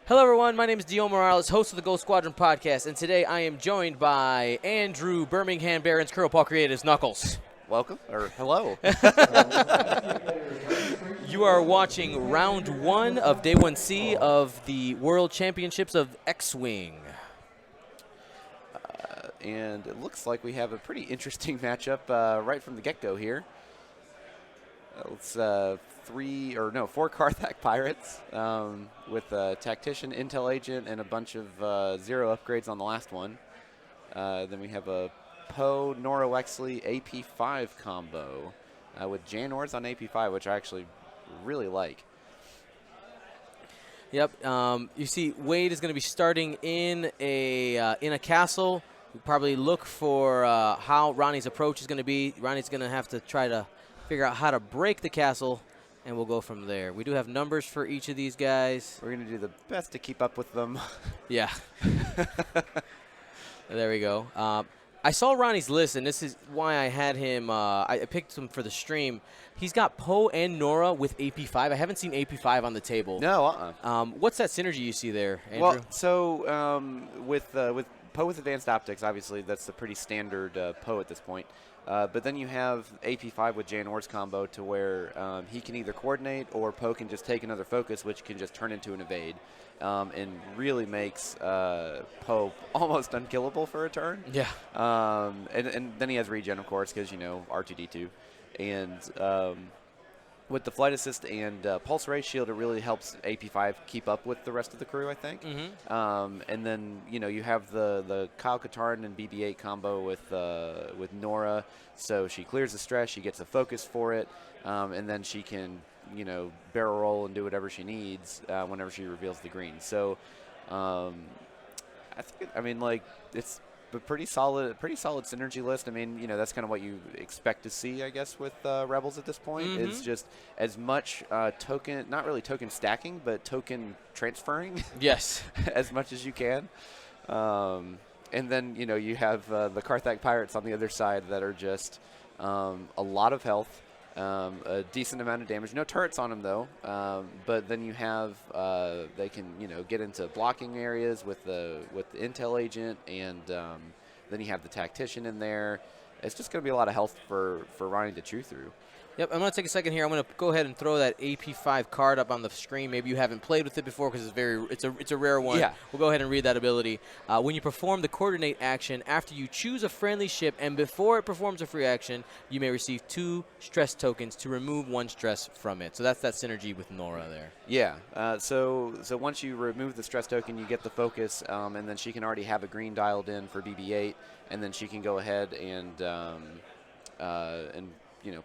Hello, everyone. My name is Dio Morales, host of the Gold Squadron podcast, and today I am joined by Andrew Birmingham Barons Curl Paul Creatives Knuckles. Welcome, or hello. You are watching round 1 of day 1C of the World Championships of X-Wing. And it looks like we have a pretty interesting matchup right from the get-go here. It's 4 Karthak pirates with a tactician, intel agent, and a bunch of 0 upgrades on the last one. Then we have a Poe, Nora Wexley, AP5 combo with Janors on AP5, which I actually really like. Yep. You see, Wayde is going to be starting in a castle. We probably look for how Ronnie's approach is going to be. Ronnie's going to have to try to figure out how to break the castle, and we'll go from there. We do have numbers for each of these guys. We're going to do the best to keep up with them. Yeah. There we go. I saw Ronnie's list, and this is why I had him. I picked him for the stream. He's got Poe and Nora with AP5. I haven't seen AP5 on the table. No. What's that synergy you see there, Andrew? Well, so with Poe with advanced optics, obviously that's the pretty standard Poe at this point. But then you have AP5 with Janors combo to where he can either coordinate or Poe can just take another focus, which can just turn into an evade, and really makes Poe almost unkillable for a turn. Yeah. And then he has regen, of course, because, R2-D2. And with the flight assist and pulse ray shield, it really helps AP5 keep up with the rest of the crew, I think. Mm-hmm. And then you have the Kyle Katarn and BB-8 combo with Nora, so she clears the stress, she gets a focus for it, and then she can barrel roll and do whatever she needs whenever she reveals the green. So I think it's a pretty solid synergy list. I mean, that's kind of what you expect to see, I guess, with Rebels at this point. Mm-hmm. It's just as much token, not really token stacking, but token transferring. Yes. As much as you can. And then, you have the Karthak pirates on the other side that are just a lot of health, a decent amount of damage. No turrets on them, though. But then you have they can, get into blocking areas with the intel agent, and then you have the tactician in there. It's just going to be a lot of health for Ronnie to chew through. Yep, I'm going to take a second here. I'm going to go ahead and throw that AP5 card up on the screen. Maybe you haven't played with it before because it's a rare one. Yeah. We'll go ahead and read that ability. When you perform the coordinate action, after you choose a friendly ship and before it performs a free action, you may receive 2 stress tokens to remove 1 stress from it. So that's that synergy with Nora there. Yeah. So once you remove the stress token, you get the focus, and then she can already have a green dialed in for BB-8, and then she can go ahead and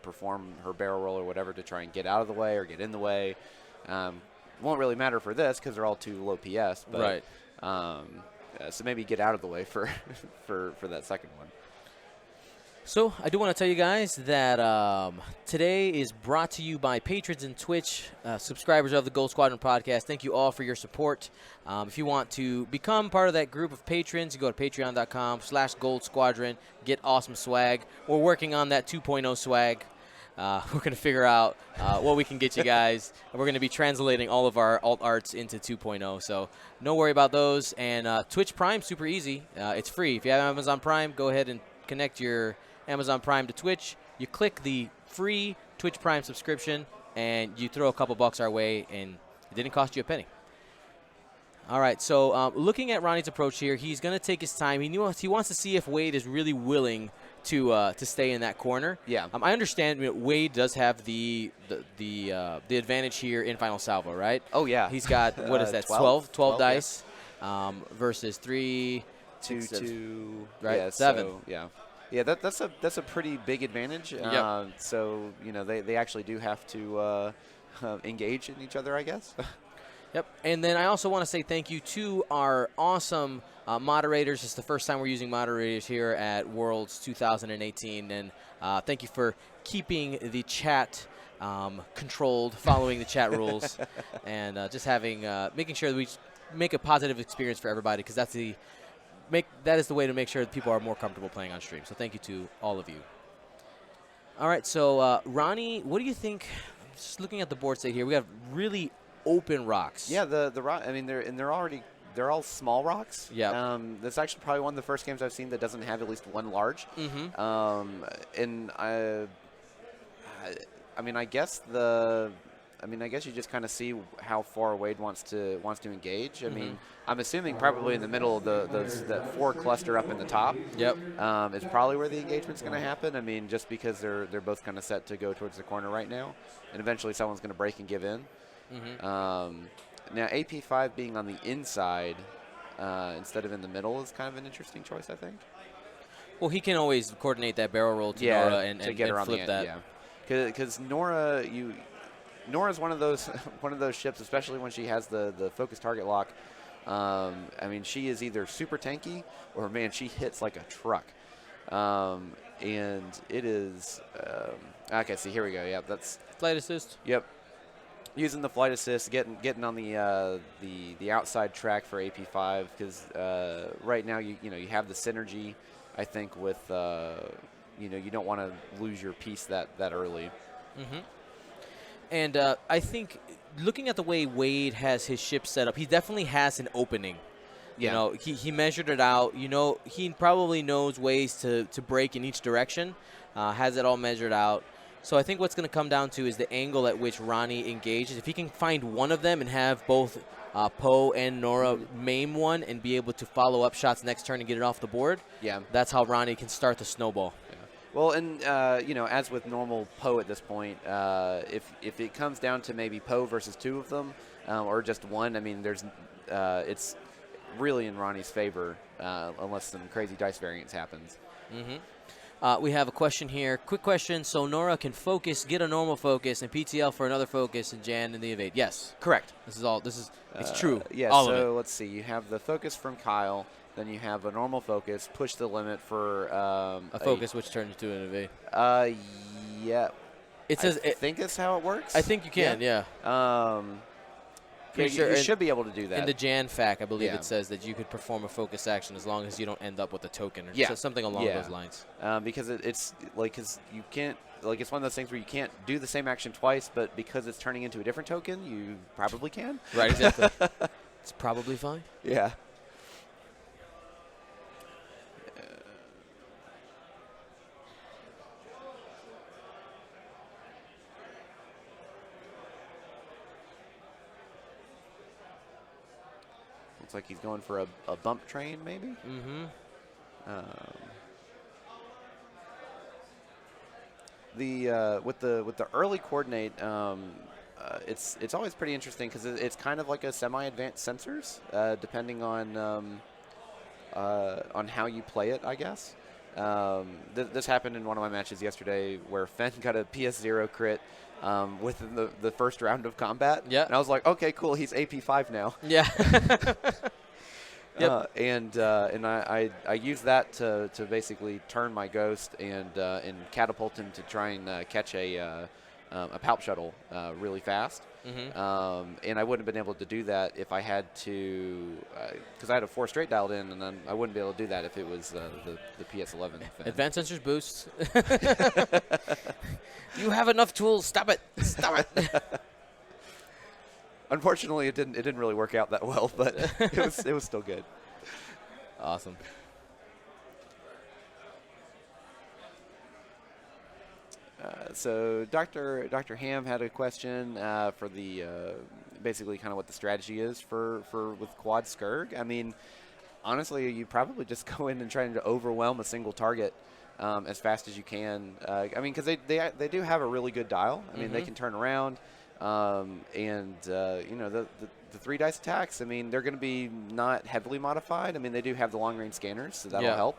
perform her barrel roll or whatever to try and get out of the way or get in the way. Won't really matter for this because they're all too low PS. But, right. So maybe get out of the way for that second one. So I do want to tell you guys that today is brought to you by patrons and Twitch, subscribers of the Gold Squadron podcast. Thank you all for your support. If you want to become part of that group of patrons, you go to patreon.com/Gold Squadron. Get awesome swag. We're working on that 2.0 swag. We're going to figure out what we can get you guys. We're going to be translating all of our alt arts into 2.0, so no worry about those. And Twitch Prime, super easy. It's free. If you have Amazon Prime, go ahead and connect your Amazon Prime to Twitch. You click the free Twitch Prime subscription, and you throw a couple bucks our way, and it didn't cost you a penny. All right, so looking at Ronnie's approach here, he's going to take his time. He wants to see if Wayde is really willing to stay in that corner. Yeah. I understand Wayde does have the advantage here in Final Salvo, right? Oh, yeah. He's got, what is that, 12 dice versus 3, 2, 6, 2, right? Yeah, 7. So, yeah. Yeah, that's a pretty big advantage. Yep. So they actually do have to engage in each other, I guess. Yep. And then I also want to say thank you to our awesome moderators. It's the first time we're using moderators here at Worlds 2018, and thank you for keeping the chat controlled, following the chat rules, and just making sure that we make a positive experience for everybody, because that is the way to make sure that people are more comfortable playing on stream. So thank you to all of you. All right, so Ronnie, what do you think? Just looking at the board state here, we have really open rocks. Yeah, the rock. I mean, they're all small rocks. Yeah. That's actually probably one of the first games I've seen that doesn't have at least one large. Mm-hmm. And I mean, I guess you just kind of see how far Wayde wants to engage. I mean, I'm assuming probably in the middle of that 4 cluster up in the top. Yep. Is probably where the engagement's going to happen. I mean, just because they're both kind of set to go towards the corner right now, and eventually someone's going to break and give in. Now, AP5 being on the inside instead of in the middle is kind of an interesting choice, I think. Well, he can always coordinate that barrel roll to Nora and to get her on flip the end, that. Because Nora's one of those ships, especially when she has the focus target lock. I mean, she is either super tanky or, man, she hits like a truck. And it is okay. See, here we go. Yeah, that's Flight assist. Yep. Using the flight assist, getting on the outside track for AP5 because right now you have the synergy. I think with you don't want to lose your piece that early. And I think looking at the way Wayde has his ship set up, he definitely has an opening. Yeah. He measured it out. He probably knows ways to break in each direction. Has it all measured out. So I think what's going to come down to is the angle at which Ronnie engages. If he can find one of them and have both Poe and Nora maim one and be able to follow up shots next turn and get it off the board, that's how Ronnie can start the snowball. Yeah. Well, and as with normal Poe at this point, if it comes down to maybe Poe versus 2 of them or just one, I mean, it's really in Ronnie's favor unless some crazy dice variance happens. We have a question here. Quick question. So Nora can get a normal focus, and PTL for another focus, and Jan in the evade. Yes. Correct. It's true. Yeah, all of it. Let's see. You have the focus from Kyle, then you have a normal focus, push the limit for a focus, which turns into an evade. Yeah. It says. I think that's how it works. I think you can, yeah. Pretty sure you should be able to do that. In the Jan fac, I believe it says that you could perform a focus action as long as you don't end up with a token or something along those lines. Because it's like, because you can't, like, it's one of those things where you can't do the same action twice, but because it's turning into a different token, you probably can. Right, exactly. It's probably fine. Yeah. Looks like he's going for a bump train, maybe. With the early coordinate, it's always pretty interesting because it's kind of like a semi-advanced sensors, depending on how you play it, I guess. This happened in one of my matches yesterday where Fenn got a PS0 crit within the first round of combat. Yeah. And I was like, okay, cool, he's AP5 now. Yeah. And I used that to basically turn my ghost and catapult him to try and catch a palp shuttle really fast. And I wouldn't have been able to do that if I had to, because I had a 4 straight dialed in, and then I wouldn't be able to do that if it was the PS11. Advanced sensors boosts. You have enough tools. Stop it. Stop it. Unfortunately, it didn't really work out that well, but it was still good. Awesome. So Dr. Ham had a question for the basically kind of what the strategy is for with quad Skurg. I mean, honestly, you probably just go in and try to overwhelm a single target as fast as you can. I mean, because they do have a really good dial. I mean, they can turn around, and the 3 dice attacks. I mean, they're going to be not heavily modified. I mean, they do have the long range scanners, so that'll help.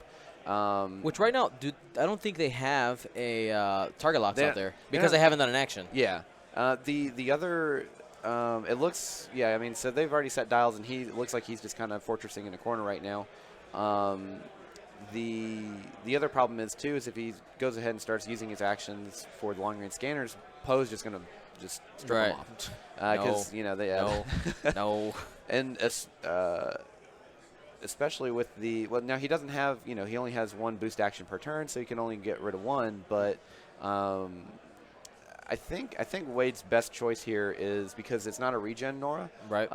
Which right now, I don't think they have a target locks out there because they haven't done an action. Yeah. The other, it looks, I mean, so they've already set dials, and it looks like he's just kind of fortressing in a corner right now. The other problem is, too, is if he goes ahead and starts using his actions for the long range scanners, Poe's just going to just strip him off. Because, they No. And especially with now he doesn't have, he only has 1 boost action per turn, so he can only get rid of 1, but I I think Wayde's best choice here is, because it's not a regen Nora, Right.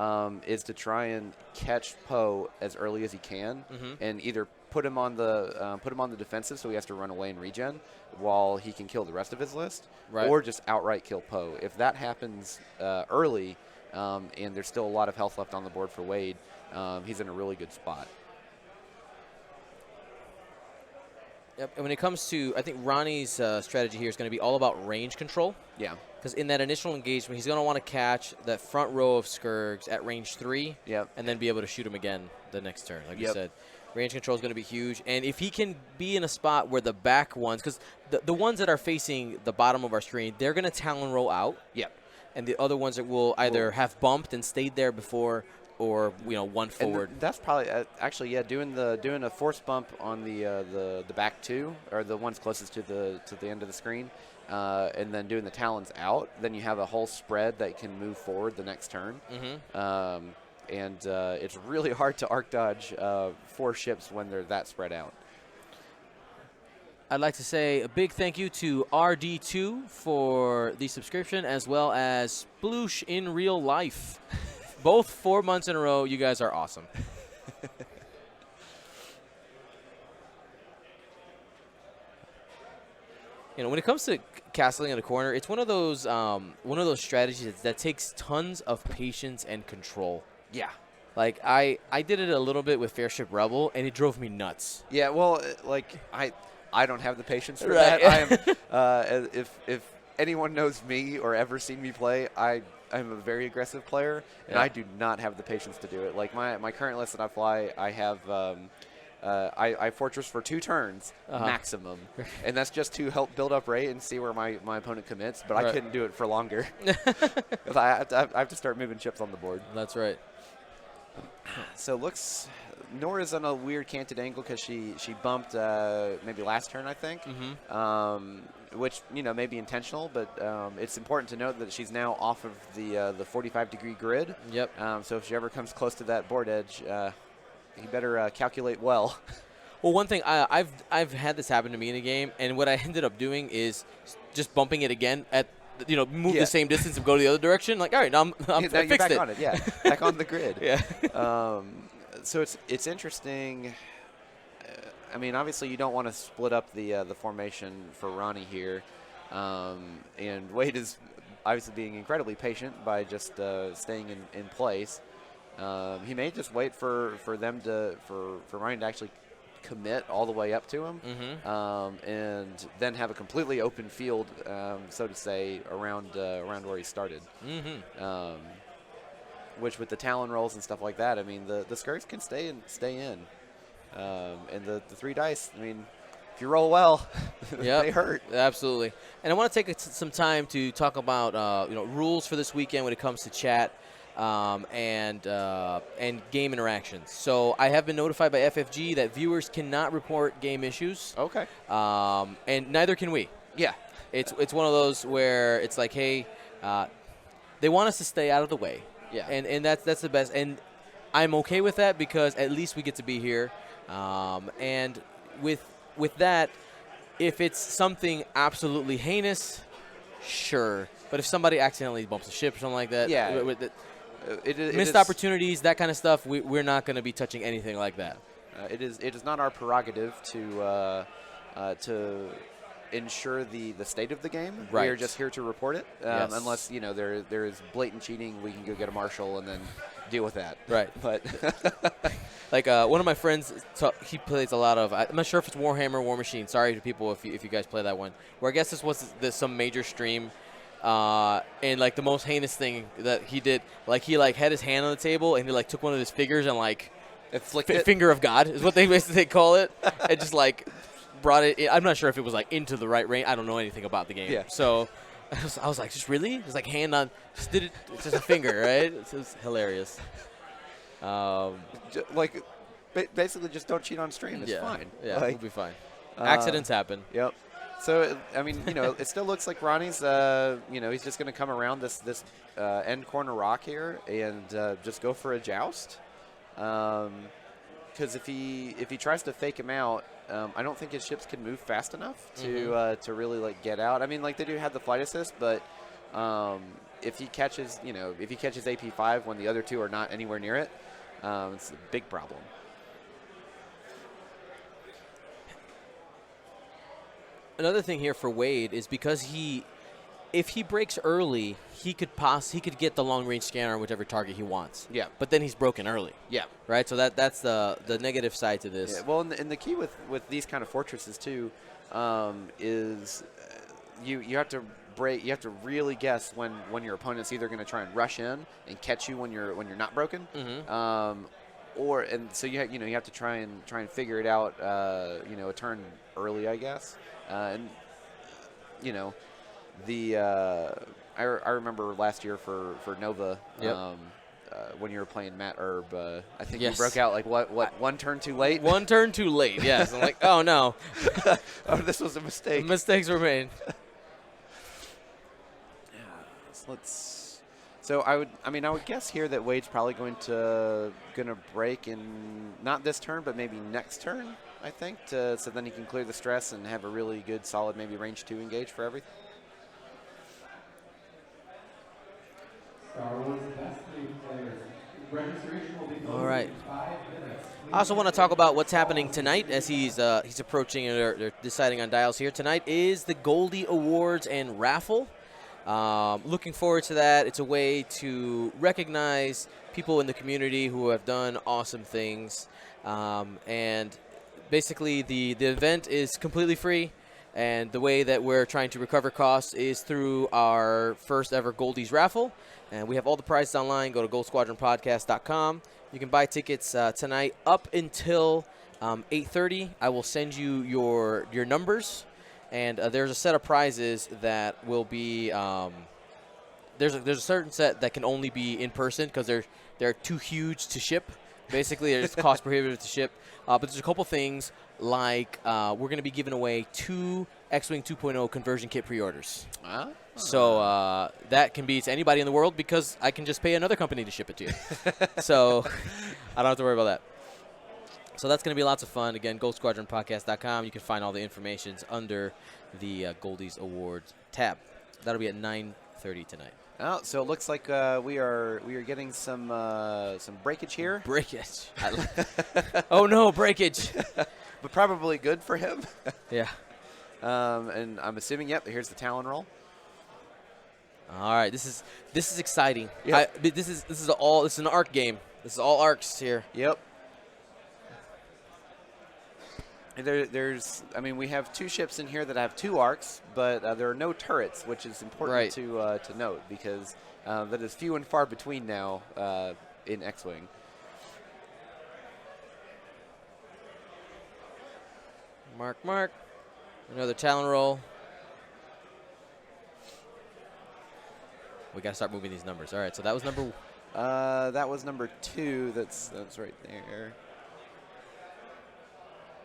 is to try and catch Poe as early as he can, and either put him on the defensive so he has to run away and regen while he can kill the rest of his list, Right. or just outright kill Poe. If that happens early, and there's still a lot of health left on the board for Wayde, he's in a really good spot. Yep. And when it comes to, I think Ronnie's strategy here is going to be all about range control. Yeah. Because in that initial engagement, he's going to want to catch that front row of Skurgs at range 3. Yep. And then be able to shoot him again the next turn, like you Yep. said. Range control is going to be huge. And if he can be in a spot where the back ones, because the ones that are facing the bottom of our screen, they're going to Talon roll out. Yep. And the other ones that will either have bumped and stayed there before, or one forward. And that's probably actually, yeah, doing a force bump on the back two, or the ones closest to the end of the screen, and then doing the Talons out. Then you have a whole spread that can move forward the next turn. And it's really hard to arc dodge 4 ships when they're that spread out. I'd like to say a big thank you to RD2 for the subscription, as well as Sploosh in real life. Both 4 months in a row. You guys are awesome. When it comes to castling in a corner, it's one of those strategies that takes tons of patience and control. Yeah. Like I did it a little bit with Fairship Rebel, and it drove me nuts. Yeah. Well, like I don't have the patience for Right. that. I am. If anyone knows me or ever seen me play, I'm a very aggressive player, and I do not have the patience to do it. Like my current list that I fly, I have I fortress for 2 turns maximum, and that's just to help build up rate and see where my opponent commits. But I couldn't do it for longer. I have to start moving chips on the board. That's right. So looks Nora's on a weird canted angle because she bumped maybe last turn, I think. Which may be intentional, but it's important to note that she's now off of the 45-degree grid. Yep. So if she ever comes close to that board edge, you better calculate well. Well, one thing I've had this happen to me in a game, and what I ended up doing is just bumping it again at move the same distance and go the other direction. Like, all right, now I you're fixed back it. on it. Yeah, back on the grid. Yeah. So it's interesting. I mean, obviously you don't want to split up the formation for Ronnie here, and Wayde is obviously being incredibly patient by just staying in place. He may just wait for Ronnie to actually commit all the way up to him, and then have a completely open field, so to say, around where he started. Which with the Talon rolls and stuff like that, I mean, the Skurks can stay in. And the 3 dice, I mean, if you roll well, they hurt. Absolutely. And I want to take some time to talk about rules for this weekend when it comes to chat and game interactions. So I have been notified by FFG that viewers cannot report game issues. Okay. And neither can we. Yeah. It's one of those where it's like, hey, they want us to stay out of the way. Yeah. And that's the best. And I'm okay with that because at least we get to be here. And with that, if it's something absolutely heinous, sure. But if somebody accidentally bumps a ship or something like that, missed opportunities, that kind of stuff, we're not going to be touching anything like that. It is not our prerogative to ensure the state of the game. Right. We're just here to report it. Yes. Unless there is blatant cheating, we can go get a marshal and then deal with that. Right. But like one of my friends, he plays a lot of. I'm not sure if it's Warhammer or War Machine. Sorry to people if you guys play that one. Where I guess this was some major stream, and like the most heinous thing that he did, like he had his hand on the table and he took one of his fingers and flicked it. Finger of God is what they basically call it, and just brought it in. I'm not sure if it was into the right range. I don't know anything about the game. Yeah. So I was like, just really? It's like hand on, just did it. It's just a finger, right? It's hilarious. Basically, just don't cheat on stream. It's fine. Yeah, we'll be fine. Accidents happen. Yep. So I mean, it still looks like Ronnie's. He's just going to come around this end corner rock here and just go for a joust. Because if he tries to fake him out, I don't think his ships can move fast enough to really like get out. I mean, like they do have the flight assist, but if he catches AP5 when the other two are not anywhere near it, it's a big problem. Another thing here for Wayde is because if he breaks early, he could get the long range scanner on whichever target he wants. Yeah. But then he's broken early. Yeah. Right. So that's the negative side to this. Yeah. Well, and the key with these kind of fortresses too is you have to break. You have to really guess when your opponent's either going to try and rush in and catch you when you're not broken. So you have to try and figure it out. A turn early, I guess. And I remember last year for Nova, when you were playing Matt Erb, I think you broke out like one turn too late. One turn too late. Yes. I'm like, oh no, oh, this was a mistake. Mistakes were made. So I would guess here that Wayde's probably going to break in not this turn, but maybe next turn. I think so then he can clear the stress and have a really good, solid, maybe range 2 engage for everything. All right. I also want to talk about what's happening tonight as he's approaching and they're deciding on dials here. Tonight is the Goldie Awards and raffle. Looking forward to that. It's a way to recognize people in the community who have done awesome things. And basically the event is completely free. And the way that we're trying to recover costs is through our first ever Goldies raffle. And we have all the prizes online. Go to goldsquadronpodcast.com. You can buy tickets tonight up until 8:30. I will send you your numbers. And there's a set of prizes that will be there's a certain set that can only be in person because they're too huge to ship. Basically, it's cost prohibitive to ship. But there's a couple things like we're going to be giving away 2 X-Wing 2.0 conversion kit pre-orders. So that can be to anybody in the world because I can just pay another company to ship it to you. So I don't have to worry about that. So that's going to be lots of fun. Again, goldsquadronpodcast.com. You can find all the information under the Goldies Awards tab. That'll be at 9:30 tonight. Oh, so it looks like we are getting some breakage here. Breakage. Oh no, breakage. But probably good for him. Yeah. And I'm assuming, here's the Talon roll. All right, this is exciting. Yep. This is an arc game. This is all arcs here. Yep. We have 2 ships in here that have 2 arcs, but there are no turrets, which is important to note because that is few and far between now in X-Wing. Mark. Another Talon roll. We got to start moving these numbers. All right, so that was number... that was number 2. That's right there.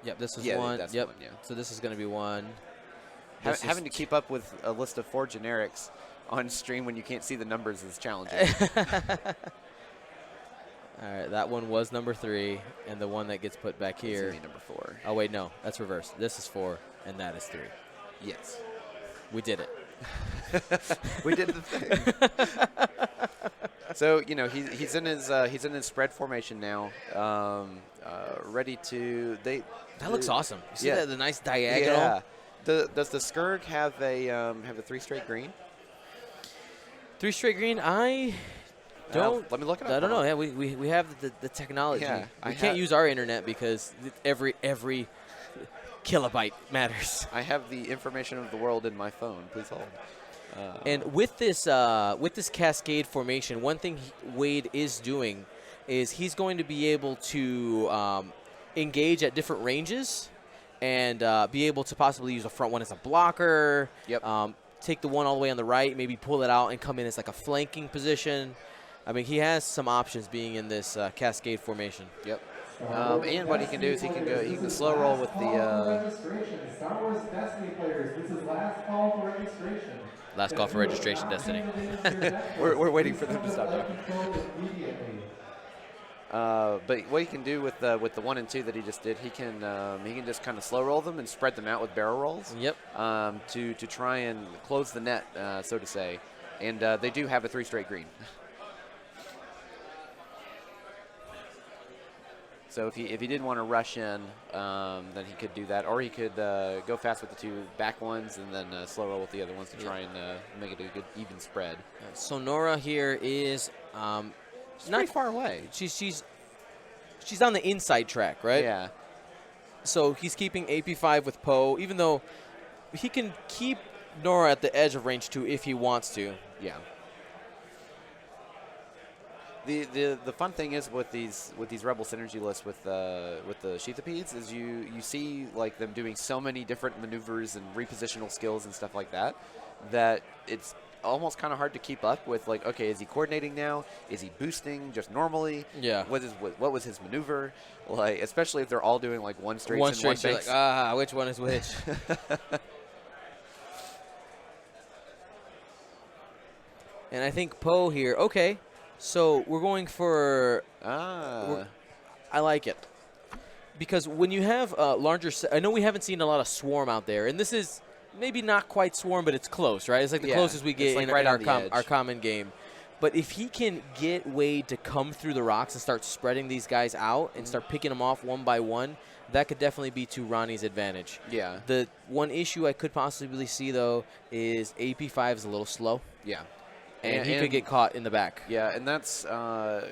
Yep, this is one. That's yep. One, yeah. So this is going to be 1. Having to keep up with a list of 4 generics on stream when you can't see the numbers is challenging. All right, that one was number 3, and the one that gets put back here. Number 4. Oh wait, no, that's reversed. This is 4, and that is 3. Yes, we did it. We did the thing. So he's in his spread formation now, ready to. That looks awesome. You see that the nice diagonal. Yeah. Does the Skirg have the 3 straight green? 3 straight green. I don't. Let me look it up. I don't know. Yeah, we have the technology. Yeah, we can't use our internet because every kilobyte matters. I have the information of the world in my phone. Please hold. And with this cascade formation, one thing Wayde is doing is he's going to be able to engage at different ranges and be able to possibly use the front one as a blocker. Yep. Take the one all the way on the right, maybe pull it out and come in as like a flanking position. I mean, he has some options being in this cascade formation. Yep. And what he can do is he can slow roll with the. Star Wars Destiny players, this is last call for registration. Last call for registration, Destiny. we're waiting for them to stop talking. But what he can do with the 1 and 2 that he just did, he can just kind of slow roll them and spread them out with barrel rolls. Yep. To try and close the net, so to say, and they do have a 3 straight green. So if he did want to rush in, then he could do that, or he could go fast with the 2 back ones and then slow roll with the other ones to try and make it a good even spread. So Nora here is She's not far away. She's on the inside track, right? Yeah. So he's keeping AP5 with Poe, even though he can keep Nora at the edge of range 2 if he wants to. Yeah. The fun thing is with these Rebel synergy lists with the Sheathopeds is you see like them doing so many different maneuvers and repositional skills and stuff like that it's almost kind of hard to keep up with. Like, okay, is he coordinating now? Is he boosting just normally? Yeah. What was his maneuver? Like, especially if they're all doing like one straight and one banks. Like, which one is which? And I think Poe here. Okay, so we're going for. I like it because when you have larger, I know we haven't seen a lot of swarm out there, and this is maybe not quite swarm, but it's close, right? It's like the closest we get like in right our common game. But if he can get Wayde to come through the rocks and start spreading these guys out and start picking them off one by one, that could definitely be to Ronnie's advantage. Yeah. The one issue I could possibly see, though, is AP5 is a little slow. Yeah. And he could get caught in the back. Yeah, and that's kind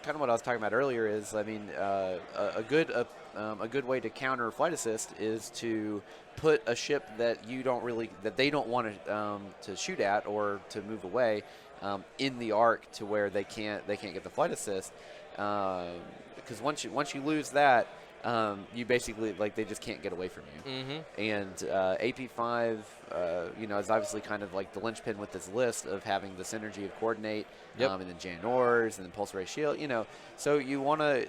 of what I was talking about earlier. Is a good way to counter flight assist is to put a ship that they don't want to shoot at or to move away in the arc to where they can't get the flight assist. Because once you lose that, you basically they just can't get away from you. Mm-hmm. And AP5, is obviously kind of like the linchpin with this list of having the synergy of coordinate, and then Janors and then pulse ray shield. So you want to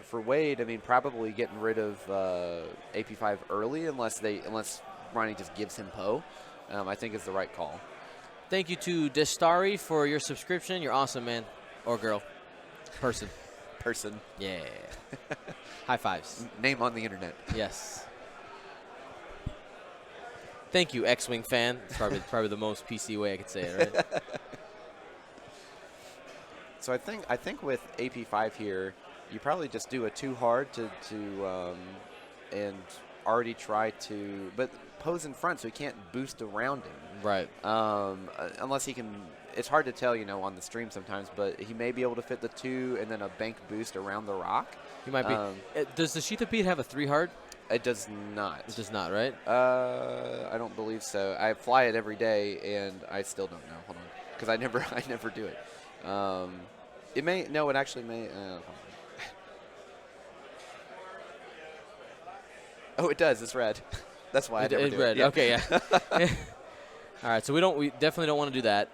for Wayde, probably getting rid of AP5 early unless Ronnie just gives him Poe, I think is the right call. Thank you to Destari for your subscription. You're awesome, man, or girl, person. Yeah. High fives. Name on the internet. Yes. Thank you, X-Wing fan. It's probably the most PC way I could say it, right? So I think with AP5 here, you probably just do a too hard to and already try to, but Poe's in front, so he can't boost around him. Right. Unless he can. It's hard to tell, on the stream sometimes, but he may be able to fit the 2 and then a bank boost around the rock. He might be. Does the Sheathopede have a 3 hard? It does not. It does not, right? I don't believe so. I fly it every day, and I still don't know. Hold on, because I never do it. It may. No, it actually may. Oh, it does. It's red. That's why I never do red. it. Yeah. Okay, yeah. All right, so we definitely don't want to do that.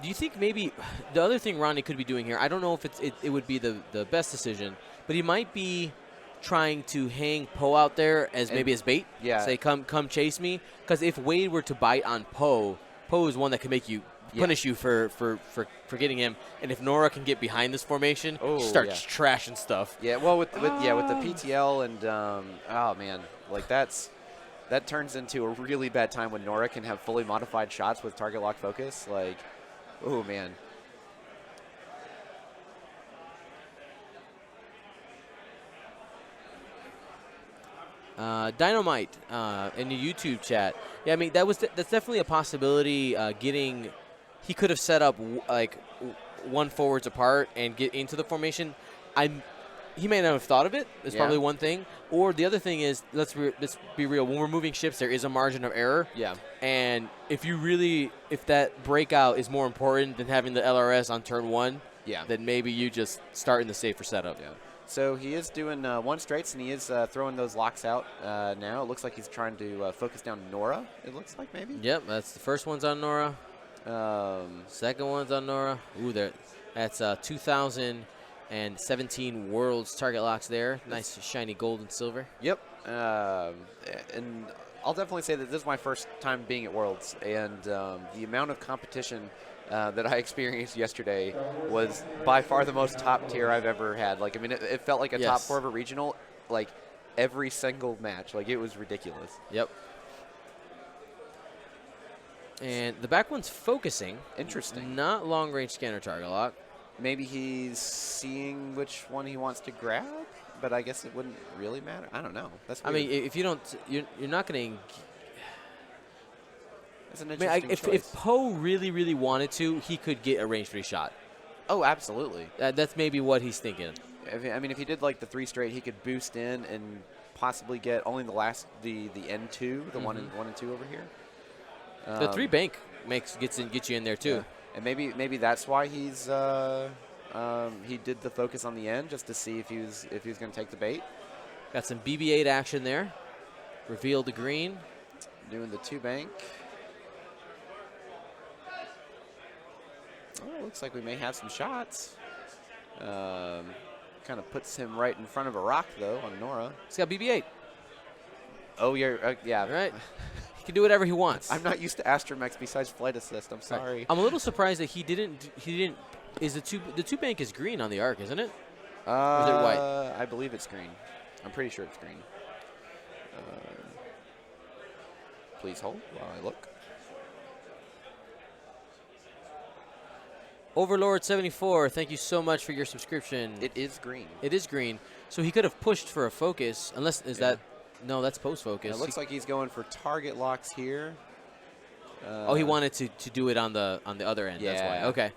Do you think maybe the other thing Ronnie could be doing here, I don't know if it would be the best decision, but he might be trying to hang Poe out there as maybe as bait. Yeah. Say, come chase me. Because if Wayde were to bite on Poe is one that can make you punish you for getting him. And if Nora can get behind this formation, she starts trashing stuff. Yeah, well, with the PTL and oh man, that turns into a really bad time when Nora can have fully modified shots with target lock focus. Oh man. Dynamite in the YouTube chat. Yeah, that's definitely a possibility. He could have set up one forwards apart and get into the formation. He may not have thought of it. It's probably one thing. Or the other thing is, let's be real. When we're moving ships, there is a margin of error. Yeah. And if that breakout is more important than having the LRS on turn 1, then maybe you just start in the safer setup. Yeah. So he is doing 1 straights, and he is throwing those locks out now. It looks like he's trying to focus down Nora, it looks like maybe. Yep, that's the first one's on Nora. Second one's on Nora. Ooh, that's 2017 Worlds target locks there. Nice shiny gold and silver. Yep. And I'll definitely say that this is my first time being at Worlds, and the amount of competition that I experienced yesterday was by far the most top tier I've ever had. Like, I mean, it felt like a top Yes. 4 of a regional, like every single match. Like, it was ridiculous. Yep. And the back one's focusing. Interesting. Not long-range scanner target lock. Maybe he's seeing which one he wants to grab, but I guess it wouldn't really matter. I don't know. That's weird. I mean, if you don't, you're not going to. That's an I interesting mean, choice. if Poe really, really wanted to, he could get a range 3 shot. Oh, absolutely. That's maybe what he's thinking. I mean, if he did like the 3 straight, he could boost in and possibly get only the N2, the 1 and 2 over here. The 3 bank gets you in there too. Yeah. And maybe that's why he's he did the focus on the end just to see if he was going to take the bait. Got some BB-8 action there. Reveal the green. Doing the 2 bank. Oh, looks like we may have some shots. Kind of puts him right in front of a rock though on Nora. He's got BB-8. Oh, yeah. All right. He can do whatever he wants. I'm not used to Astromex besides flight assist. I'm sorry. I'm a little surprised that he didn't. Is the two bank is green on the arc, isn't it? Or is it white? I believe it's green. I'm pretty sure it's green. Please hold while I look. Overlord 74, thank you so much for your subscription. It is green. It is green. So he could have pushed for a focus, unless that. No, that's post focus. It looks like he's going for target locks here. Oh, he wanted to do it on the other end. Yeah. That's why. Okay.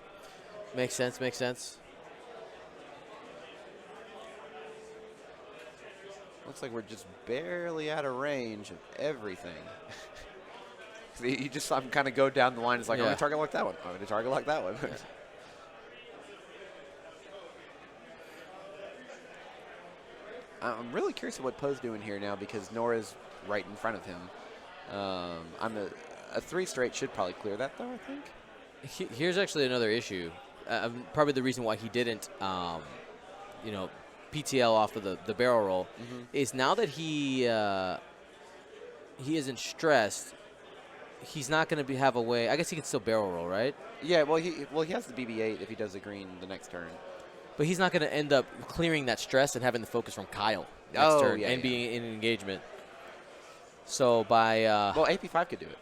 Makes sense. Makes sense. Looks like we're just barely out of range of everything. You just saw him kind of go down the line. It's like, I'm going to target lock that one. I'm going to target lock that one. Yeah. I'm really curious of what Poe's doing here now because Nora's right in front of him. A 3 straight should probably clear that, though, I think. Here's actually another issue. Probably the reason why he didn't, PTL off of the barrel roll is now that he isn't stressed, he's not going to have a way. I guess he can still barrel roll, right? Yeah, well, he has the BB-8 if he does the green the next turn. But he's not going to end up clearing that stress and having the focus from Kyle next turn and being in engagement. So by well, AP5 could do it.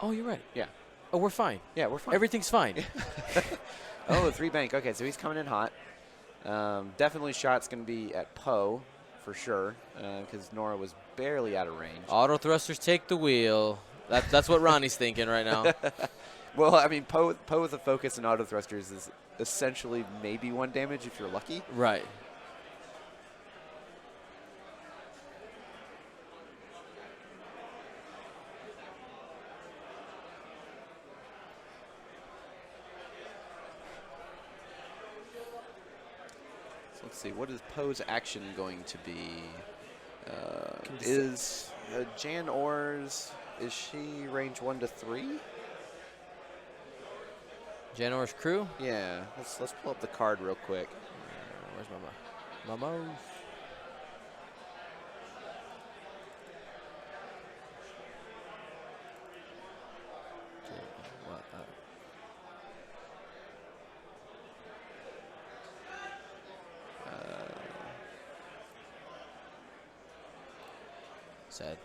Oh, you're right. Yeah. Oh, we're fine. Yeah, we're fine. Everything's fine. Oh, 3 bank. Okay, so he's coming in hot. Definitely shot's going to be at Poe for sure because Nora was barely out of range. Auto thrusters take the wheel. That's what Ronnie's thinking right now. Well, I mean, Poe with a focus and auto thrusters is essentially maybe 1 damage if you're lucky. Right. So let's see. What is Poe's action going to be? Is Jan Ors, is she range 1 to 3? Janor's crew? Yeah. Let's pull up the card real quick. Where's my mouse? Sad.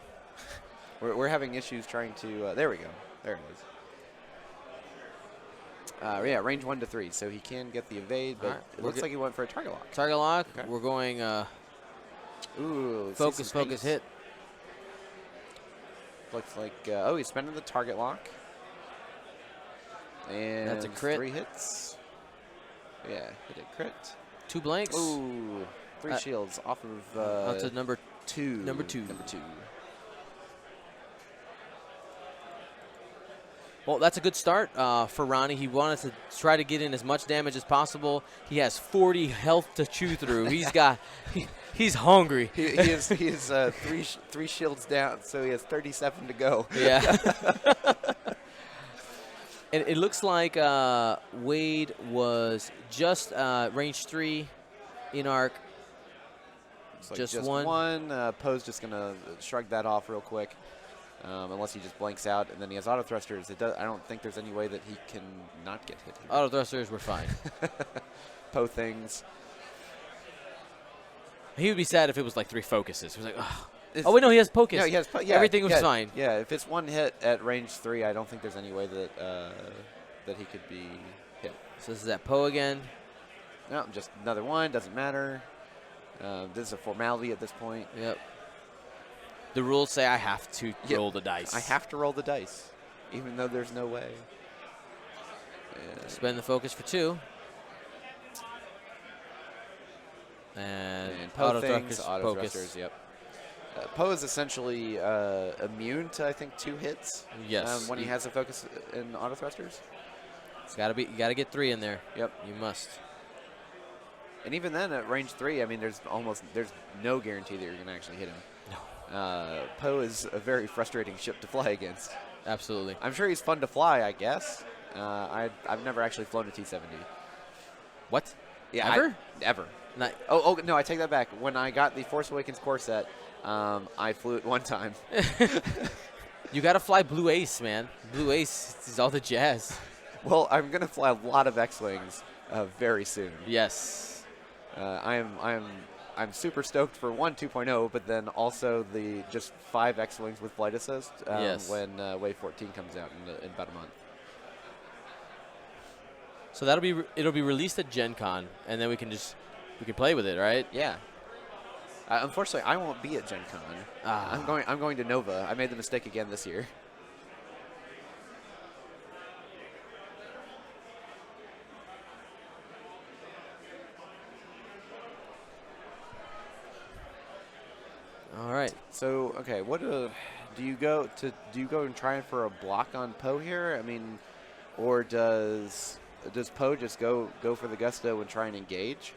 We're having issues trying to. There we go. There it is. Yeah, range 1 to 3, so he can get the evade, but it looks like he went for a target lock. Target lock. Okay. We're going. Ooh, Focus, hit. Looks like. Oh, he's spending the target lock. And that's a crit. 3 hits. Yeah, hit a crit. 2 blanks. Ooh, 3 shields off of. That's a number 2. Number two. Well, that's a good start for Ronnie. He wanted to try to get in as much damage as possible. He has 40 health to chew through. He's hungry. He is 3 shields down, so he has 37 to go. Yeah. And it looks like Wayde was just range 3 in arc. Like just one. Poe's just going to shrug that off real quick. unless he just blanks out, and then he has auto thrusters. I don't think there's any way that he can not get hit here. Auto thrusters were fine. Poe things. He would be sad if it was like 3 focuses. He was like, oh wait, no, he has focus. No, he has. Yeah, everything was yeah, fine. Yeah, if it's 1 hit at range 3, I don't think there's any way that that he could be hit. So this is that Poe again. No, just another one. Doesn't matter. This is a formality at this point. Yep. The rules say I have to roll the dice. I have to roll the dice, even though there's no way. Spend the focus for 2. And Poe auto things, thrusters, auto focus. thrusters, yep. Poe is essentially immune to, I think, 2 hits. Yes. When he has a focus in auto thrusters. It's gotta be. You gotta get 3 in there. Yep. You must. And even then, at range 3, I mean, there's no guarantee that you're gonna actually hit him. No. Poe is a very frustrating ship to fly against. Absolutely. I'm sure he's fun to fly, I guess. I've never actually flown a T-70. What? Yeah, Ever? Ever. Not, Oh, no, I take that back. When I got the Force Awakens core set, I flew it 1 time. you gotta fly Blue Ace, man. Blue Ace is all the jazz. Well, I'm going to fly a lot of X-Wings very soon. Yes. I'm super stoked for 2.0, but then also the just 5 X-Wings with flight assist when Wave 14 comes out in about a month. So it'll be released at Gen Con, and then we can play with it, right? Yeah. Unfortunately, I won't be at Gen Con. I'm going to Nova. I made the mistake again this year. All right. So okay, what do you go and try for a block on Poe here? I mean, or does Poe just go for the gusto and try and engage?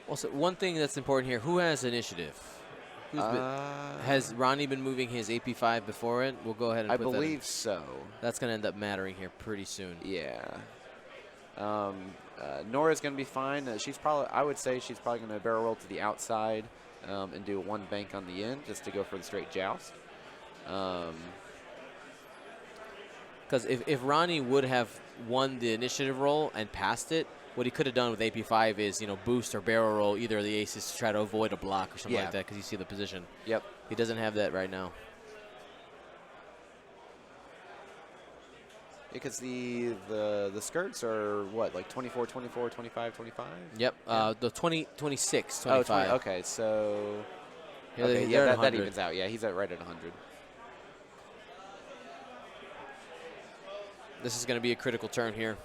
Also, one thing that's important here: who has initiative? Has Ronnie been moving his AP5 before it? We'll go ahead and I put that in. believe so. That's going to end up mattering here pretty soon. Yeah. Nora's going to be fine. I would say she's probably going to barrel roll to the outside and do 1 bank on the end just to go for the straight joust. Because if Ronnie would have won the initiative roll and passed it, what he could have done with AP5 is, boost or barrel roll either of the aces to try to avoid a block or something like that because you see the position. Yep. He doesn't have that right now. Because the skirts are what, like 24, 24, 25, 25? Yep. Yeah. The 20, 26, 25. 20, okay, so Yeah, that evens out. Yeah, he's right at 100. This is going to be a critical turn here.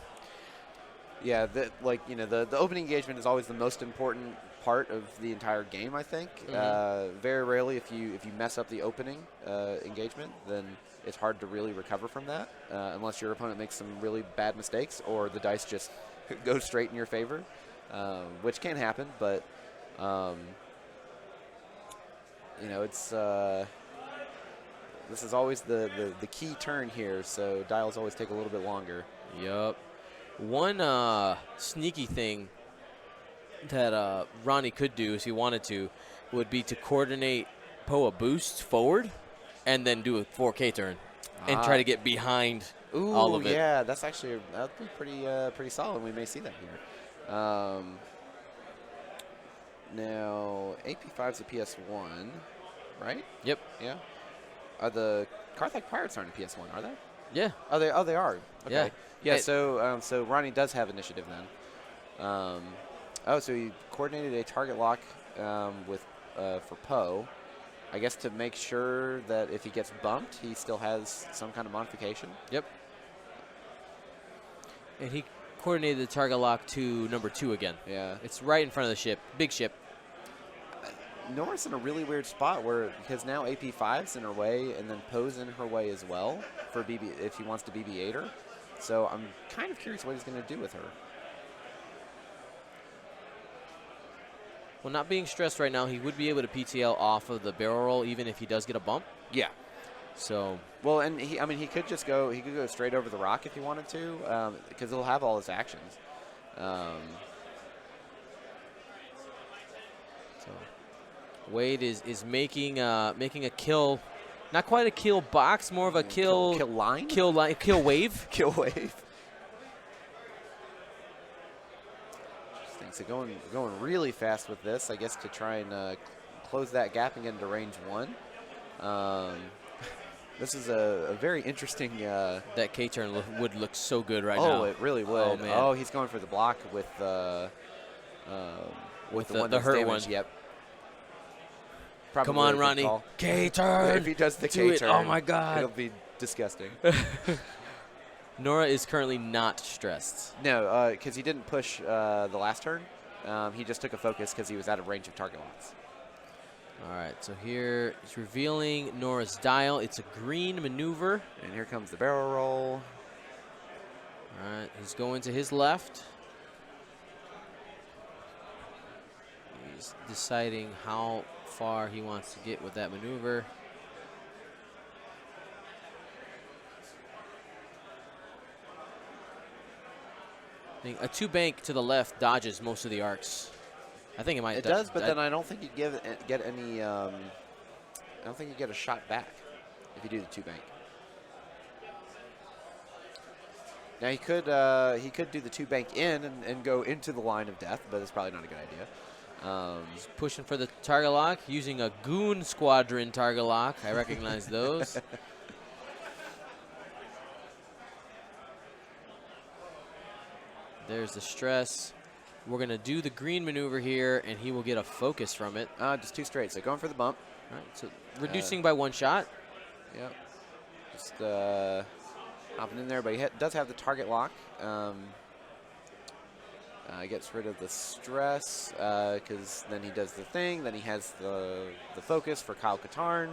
Yeah, the opening engagement is always the most important part of the entire game, I think. Very rarely, if you mess up the opening engagement, then it's hard to really recover from that, unless your opponent makes some really bad mistakes or the dice just go straight in your favor, which can happen. But it's this is always the key turn here, so dials always take a little bit longer. Yup. One sneaky thing that Ronnie could do, if he wanted to, would be to coordinate Poe a boost forward and then do a 4K turn and try to get behind all of it. Yeah, that'd be pretty solid. We may see that here. Now, AP5's a PS1, right? Yep. Yeah. Are the Carthage Pirates aren't a PS1, are they? Yeah. Oh, they are. Okay. Yeah. So Ronnie does have initiative then. So he coordinated a target lock for Poe, I guess, to make sure that if he gets bumped, he still has some kind of modification. Yep. And he coordinated the target lock to number 2 again. Yeah. It's right in front of the ship. Big ship. Nora's in a really weird spot because now AP5's in her way, and then Poe's in her way as well for BB if he wants to BB-8 her. So I'm kind of curious what he's going to do with her. Well, not being stressed right now, he would be able to PTL off of the barrel roll even if he does get a bump. Yeah. So. Well, and he could just go. He could go straight over the rock if he wanted to, because he'll have all his actions. Wayde is making a kill Not quite a kill box, more of a kill line? Kill wave. Kill wave. Interesting. So going really fast with this, I guess, to try and close that gap and get into range 1. This is a very interesting. That K-turn would look so good right oh, now. it really would. Oh, man. Oh, he's going for the block with the one the that's hurt damaged. one. Yep. Probably Come on, a good Ronnie. call. K-turn. If he does the Do it. K-turn, Oh, my God. it'll be disgusting. Nora is currently not stressed. No, because he didn't push the last turn. He just took a focus because he was out of range of target locks. All right, so here he's revealing Nora's dial. It's a green maneuver. And here comes the barrel roll. All right, he's going to his left. He's deciding how far he wants to get with that maneuver. I think a 2-bank to the left dodges most of the arcs. I think it might. It does, but then I don't think you get any. I don't think you get a shot back if you do the 2-bank. Now he could do the 2-bank in and go into the line of death, but it's probably not a good idea. He's pushing for the target lock using a Goon Squadron target lock. I recognize those. There's the stress. We're going to do the green maneuver here, and he will get a focus from it. Just 2 straight, so going for the bump. All right, so reducing by 1 shot. Yep. Just hopping in there, but he does have the target lock. Gets rid of the stress because then he does the thing. Then he has the focus for Kyle Katarn.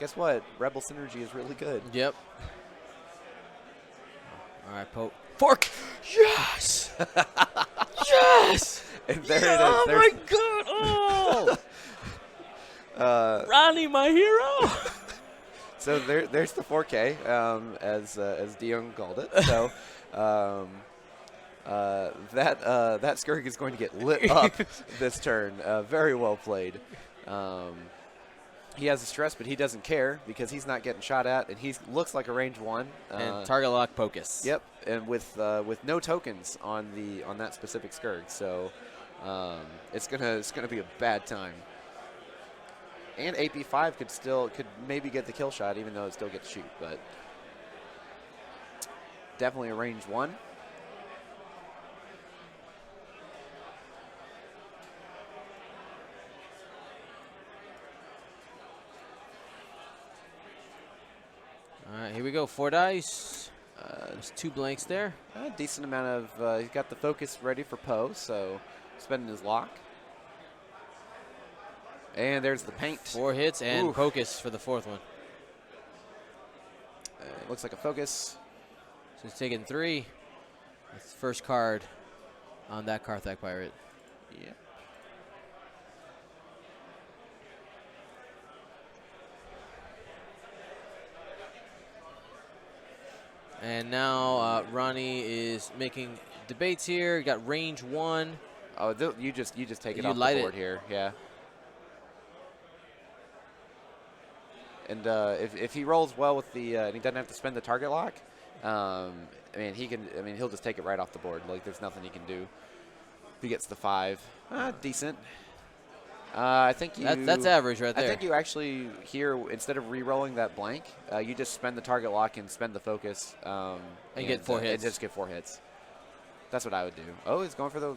Guess what? Rebel synergy is really good. Yep. All right, Pope. Fork! Yes! Yes! And there yeah, it is. Oh, my God. Oh! Ronnie, my hero! So there's the 4K, as Dion called it. So that Skirk is going to get lit up this turn. Very well played. He has a stress, but he doesn't care because he's not getting shot at, and he looks like a range 1. And target lock focus. Yep, and with no tokens on that specific Skirk, so it's gonna be a bad time. And AP5 could maybe get the kill shot, even though it still gets shoot, but definitely a range 1. All right, here we go. 4 dice. There's 2 blanks there. A decent amount of. He's got the focus ready for Poe, so spending his lock. And there's the paint. 4 hits and Oof. focus for the 4th one. Looks like a focus. So he's taking 3. That's the first card on that Karthak Pirate. Yeah. And now Ronnie is making debates here. You got range 1. Oh, you just take it You off light the board it. here, yeah. And if he rolls well with the, and he doesn't have to spend the target lock, I mean he'll just take it right off the board. Like there's nothing he can do. If he gets the 5, decent. I think That's average right there. I think you actually here, instead of re-rolling that blank, you just spend the target lock and spend the focus, and get 4 hits. And just get 4 hits. That's what I would do. Oh, he's going for the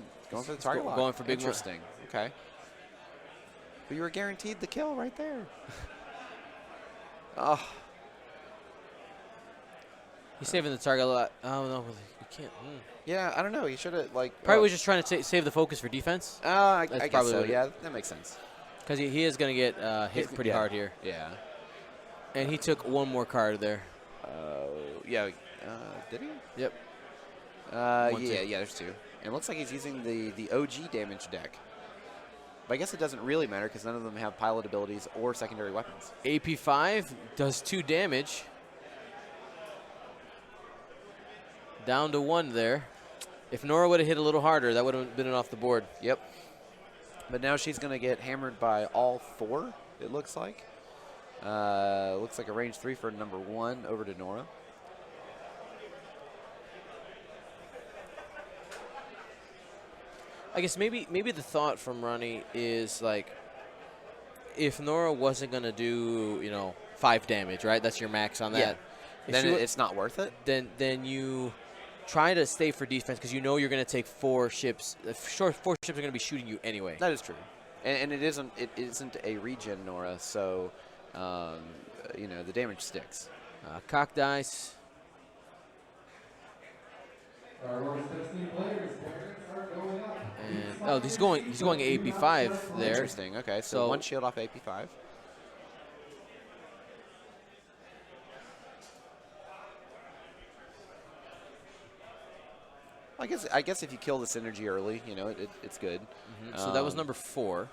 target lock. Going for big one. Interesting. Okay. But you were guaranteed the kill right there. Oh. He's saving the target lock. Oh no, you can't. Yeah, I don't know. He should have Probably was just trying to save the focus for defense. I That's guess probably so. what Yeah, that makes sense. Because he is going to get hit pretty hard here. Yeah. And he took 1 more card there. Yeah. Did he? Yep. Yeah. There's 2. And it looks like he's using the OG damage deck. But I guess it doesn't really matter because none of them have pilot abilities or secondary weapons. AP5 does 2 damage. Down to 1 there. If Nora would have hit a little harder, that would have been off the board. Yep. But now she's going to get hammered by all 4, it looks like. Looks like a range 3 for number 1 over to Nora. I guess maybe the thought from Ronnie is like, if Nora wasn't gonna do 5 damage, right? That's your max on that. Yeah. If Then she it's not worth it. then you try to stay for defense because you know you're gonna take 4 ships. 4 ships are gonna be shooting you anyway. That is true, and it isn't a regen Nora, so the damage sticks. Cock dice. Our 16 players, points are going up. And he's going AP5 there. Interesting. Okay, so 1 shield off AP5. I guess if you kill the synergy early, it's good. So that was number 4.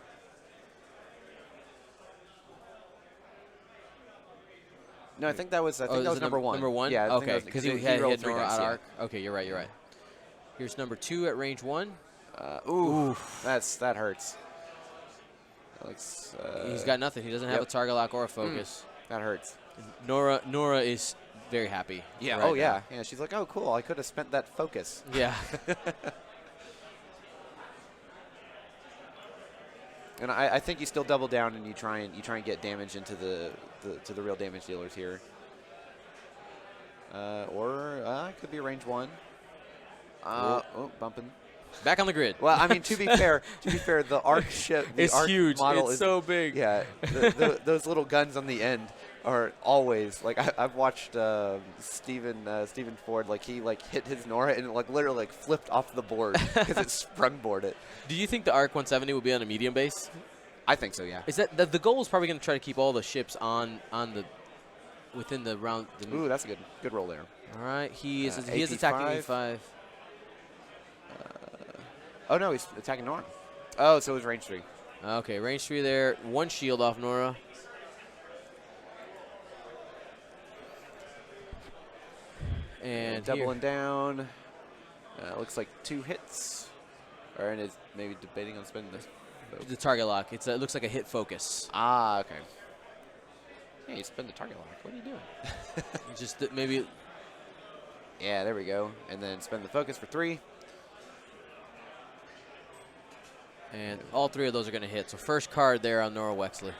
No, I think that was number 1. Number 1? Yeah. Okay, because he had hit Nora out arc. Okay, you're right. Here's number 2 at range 1. Ooh, that hurts. That looks, He's got nothing. He doesn't have a target lock or a focus. That hurts. Nora is very happy. Yeah. Right yeah. Yeah. She's like, oh, cool. I could have spent that focus. Yeah. And I think you still double down and you try and get damage into the real damage dealers here. Or it could be a range 1. Bumping. Back on the grid. Well, I mean, to be fair, the arc ship, it's arc huge. model It's is so big. Yeah, those little guns on the end are always like I've watched Stephen Ford, like he hit his Nora and it literally flipped off the board because it sprungboarded it. Do you think the Arc 170 will be on a medium base? I think so. Yeah. Is that the goal? Is probably going to try to keep all the ships within the round. Ooh, that's a good roll there. All right, he is AP5. attacking E5. Oh no, he's attacking Nora. Oh, so it was range 3. Okay, range 3 there. 1 shield off Nora. And doubling down. Looks like 2 hits. Or is maybe debating on spending the target lock. It looks like a hit focus. Ah, okay. Yeah, you spend the target lock. What are you doing? Just maybe. Yeah, there we go. And then spend the focus for 3. And all 3 of those are going to hit. So first card there on Nora Wexley.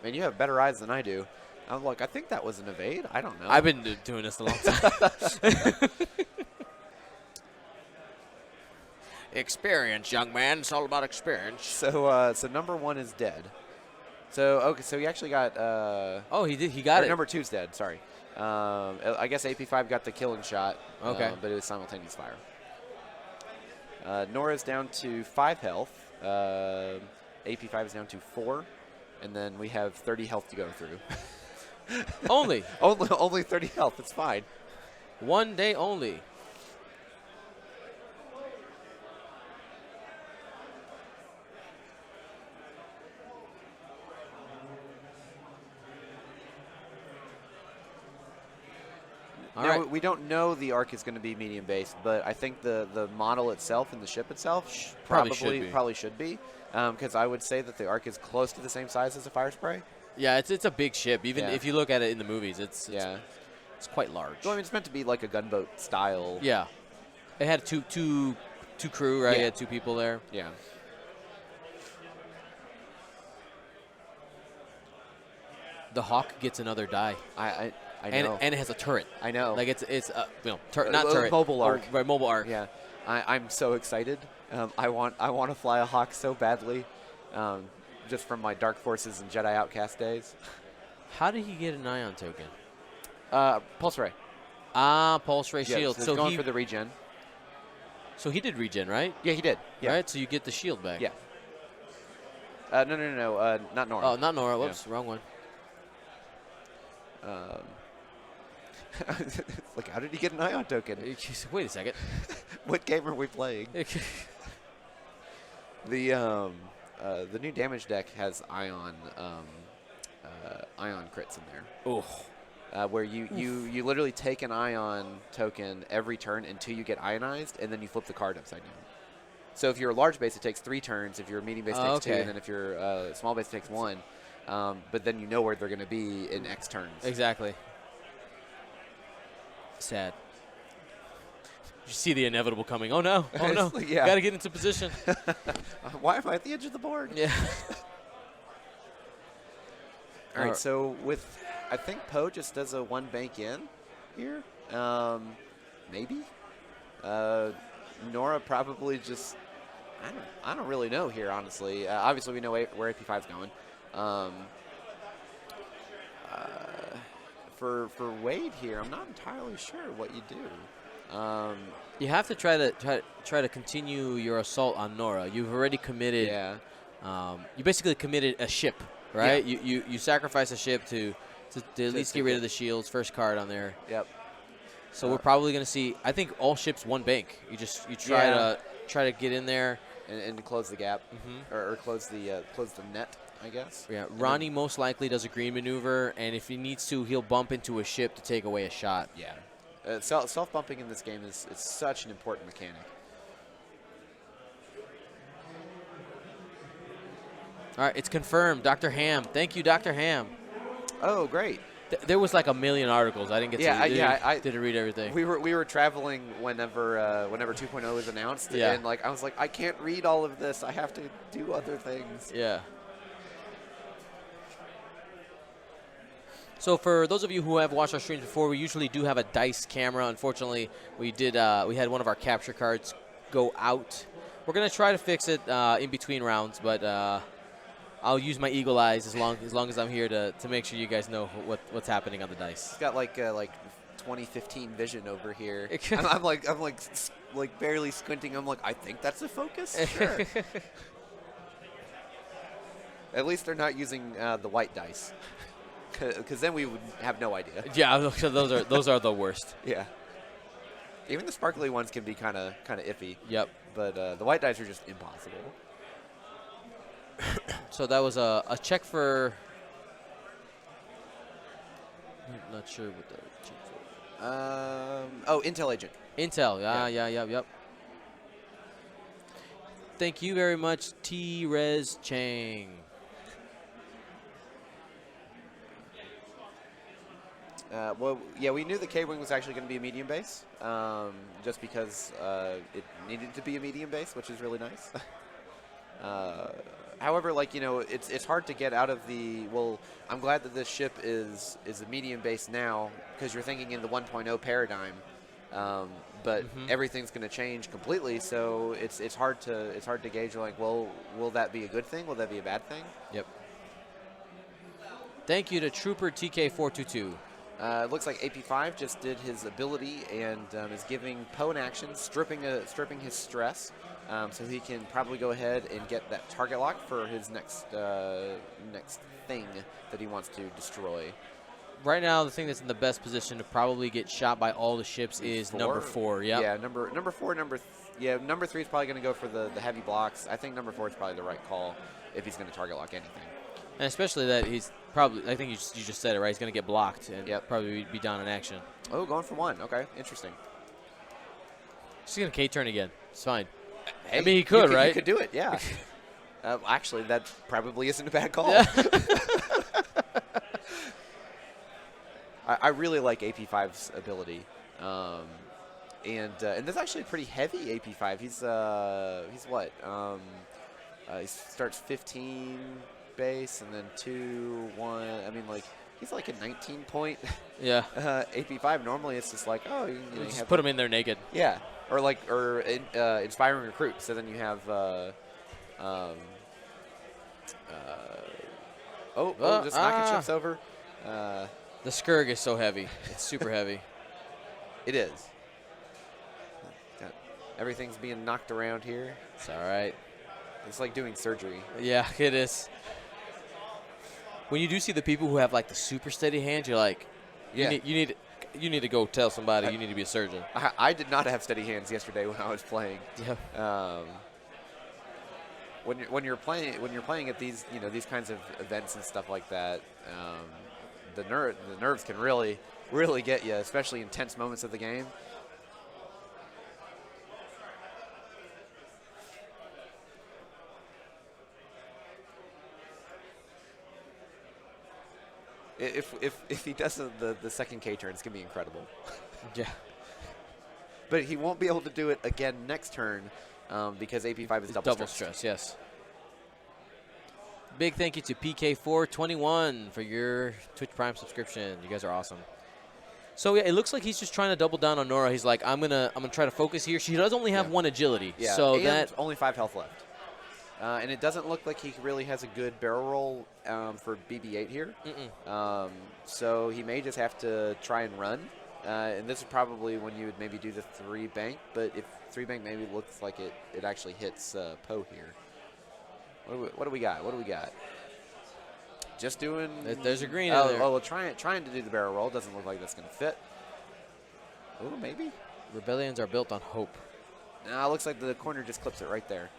Man, you have better eyes than I do. I'm like, I think that was an evade. I don't know. I've been doing this a long time. Experience, young man. It's all about experience. So number 1 is dead. So he actually got. Oh, he did. He got it. Number 2's dead. Sorry. I guess AP5 got the killing shot. Okay. But it was simultaneous fire. Nora's down to 5 health. AP5 is down to 4, and then we have 30 health to go through. Only 30 health. It's fine. 1 day only. Now, we don't know the arc is going to be medium based, but I think the model itself and the ship itself probably should be, because I would say that the arc is close to the same size as a fire spray. Yeah, it's a big ship. Even if you look at it in the movies, it's quite large. Well, I mean, it's meant to be like a gunboat style. Yeah, it had two crew, right? Yeah. It had 2 people there. Yeah. The Hawk gets another die. I know. And it has a turret. I know. Like it's not turret. Mobile arc. Right, mobile arc. Yeah. I'm so excited. I want to fly a Hawk so badly, just from my Dark Forces and Jedi Outcast days. How did he get an ion token? Pulse Ray. Pulse Ray shield. So going for the regen. So he did regen, right? Yeah, he did. Yeah. Right. So you get the shield back. Yeah. No. Not Nora. Oh, not Nora. Whoops, wrong one. Like, how did he get an ion token? Wait a second. What game are we playing? The new damage deck has ion crits in there. Oh. Where you literally take an ion token every turn until you get ionized, and then you flip the card upside down. So if you're a large base, it takes 3 turns. If you're a medium base, it takes 2, and then if you're a small base, it takes 1. but then you know where they're going to be in X turns. Exactly. Sad. You see the inevitable coming. Oh, no. Oh, no. Yeah. Got to get into position. Why am I at the edge of the board? Yeah. All right, so I think Poe just does a 1 bank in here. Maybe. Nora probably just, I don't really know here, honestly. Obviously, we know where AP5 is going. For Wayde here, I'm not entirely sure what you do. You have to try to continue your assault on Nora. You've already committed. Yeah. You basically committed a ship, right? Yeah. You sacrifice a ship to at least get rid of the shields. First card on there. Yep. So we're probably going to see. I think all ships 1 bank. You try to get in there and close the gap, or close the net, I guess. Yeah. Ronnie most likely does a green maneuver, and if he needs to, he'll bump into a ship to take away a shot. Yeah. Self-bumping in this game is such an important mechanic. All right, it's confirmed. Dr. Ham. Thank you, Dr. Ham. Oh, great. There was like a million articles. I didn't get to. I didn't read everything. We were traveling whenever 2.0 was announced, and I was like, I can't read all of this. I have to do other things. Yeah. So for those of you who have watched our streams before, we usually do have a dice camera. Unfortunately, we had one of our capture cards go out. We're gonna try to fix it in between rounds, but I'll use my eagle eyes as long as I'm here to make sure you guys know what's happening on the dice. It's got like 2015 vision over here. I'm like barely squinting. I'm like, I think that's a focus. Sure. At least they're not using the white dice, because then we would have no idea. Yeah, those are the worst. Yeah. Even the sparkly ones can be kind of iffy. Yep. But the white dice are just impossible. So that was a check for. I'm not sure what the check for. Intel agent. Intel. Yep. Thank you very much, T-Rez Chang. We knew the K-Wing was actually going to be a medium base, just because it needed to be a medium base, which is really nice. However, it's hard to get out of the, I'm glad that this ship is a medium base now, because you're thinking in the 1.0 paradigm, but everything's going to change completely, so it's hard to gauge, will that be a good thing? Will that be a bad thing? Yep. Thank you to Trooper TK422. It looks like AP5 just did his ability and is giving Poe an action, stripping his stress, so he can probably go ahead and get that target lock for his next thing that he wants to destroy. Right now, the thing that's in the best position to probably get shot by all the ships is number 4. Yep. Yeah, number 4, number 3 is probably going to go for the heavy blocks. I think number 4 is probably the right call if he's going to target lock anything. And especially that he's probably, I think you just said it, right? He's going to get blocked and probably be down in action. Oh, going for 1. Okay, interesting. He's going to K-turn again. It's fine. Hey, I mean, he could, right? He could do it, yeah. Actually, that probably isn't a bad call. Yeah. I really like AP5's ability. And that's actually a pretty heavy AP5. He's what? He starts 15 base and then 2, 1. I mean, he's like a 19-point AP5. Normally, it's just like, you just put him in there naked. Yeah, or inspiring recruit. So then you have just knocking ships over. The Skurg is so heavy. It's super heavy. It is. Everything's being knocked around here. It's all right. It's like doing surgery. Yeah, it is. When you do see the people who have the super steady hands, you're like, you need to go tell somebody you need to be a surgeon. I did not have steady hands yesterday when I was playing. Yeah. When you're playing at these these kinds of events and stuff like that, the nerves can really get you, especially in tense moments of the game. If he does the second K turn, it's gonna be incredible. Yeah. But he won't be able to do it again next turn because AP5 is double stress. Yes. Big thank you to PK421 for your Twitch Prime subscription. You guys are awesome. So yeah, it looks like he's just trying to double down on Nora. He's like, I'm gonna try to focus here. She does only have 1 agility. Yeah. So and that only 5 health left. And it doesn't look like he really has a good barrel roll for BB-8 here. So he may just have to try and run. And this is probably when you would maybe do the 3 bank. But if 3 bank maybe looks like it actually hits Poe here. What do we got? What do we got? Just doing. There's a green. Oh, in there. well, trying to do the barrel roll doesn't look like that's going to fit. Oh, maybe. Rebellions are built on hope. Nah, looks like the corner just clips it right there.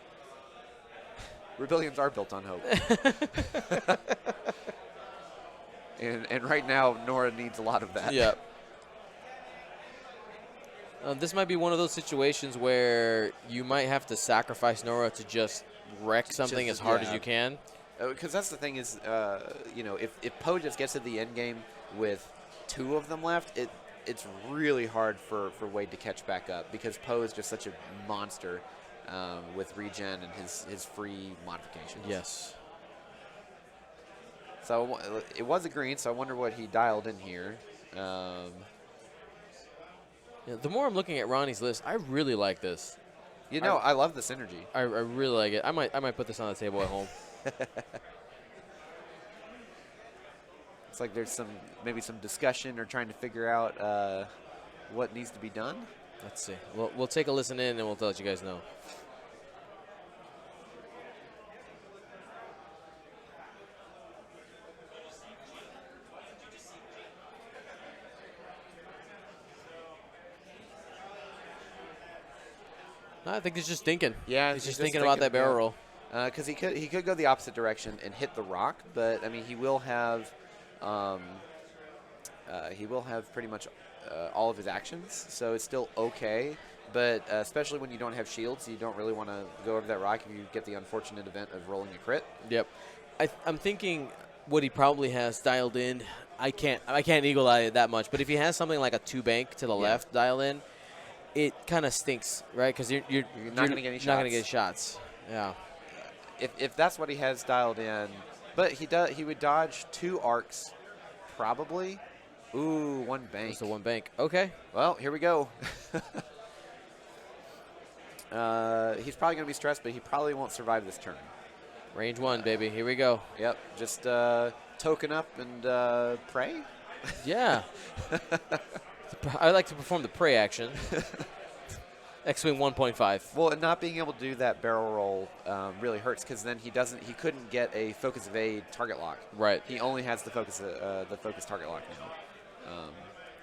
Rebellions are built on hope. and right now, Nora needs a lot of that. Yeah. This might be one of those situations where you might have to sacrifice Nora to just wreck something as hard as you can. Because that's the thing is, you know, if Poe just gets to the end game with 2 of them left, it's really hard for Wayde to catch back up because Poe is just such a monster with regen and his free modifications. Yes. So it was a green, so I wonder what he dialed in here. Yeah, the more I'm looking at Ronnie's list, I really like this. You know, I love the synergy. I really like it. I might put this on the table at home. It's like there's maybe some discussion or trying to figure out what needs to be done. Let's see. We'll take a listen in and we'll let you guys know. I think he's just thinking. Yeah, he's just thinking about that barrel roll. Because he could go the opposite direction and hit the rock, but I mean he will have pretty much all of his actions, so it's still okay. But especially when you don't have shields, you don't really want to go over that rock if you get the unfortunate event of rolling a crit. Yep. I'm thinking what he probably has dialed in. I can't eagle eye it that much, but if he has something like a 2 bank to the left dialed in, it kind of stinks, right? Because you're not going to get any shots. Not going to get shots. Yeah. If that's what he has dialed in, but he would dodge 2 arcs, probably. Ooh, 1 bank. It's the 1 bank. Okay. Well, here we go. He's probably going to be stressed, but he probably won't survive this turn. Range 1, baby. Here we go. Yep. Just token up and pray. Yeah. I like to perform the pray action. X-Wing 1.5. Well, and not being able to do that barrel roll really hurts because then he couldn't get a focus evade target lock. Right. He only has the focus target lock now.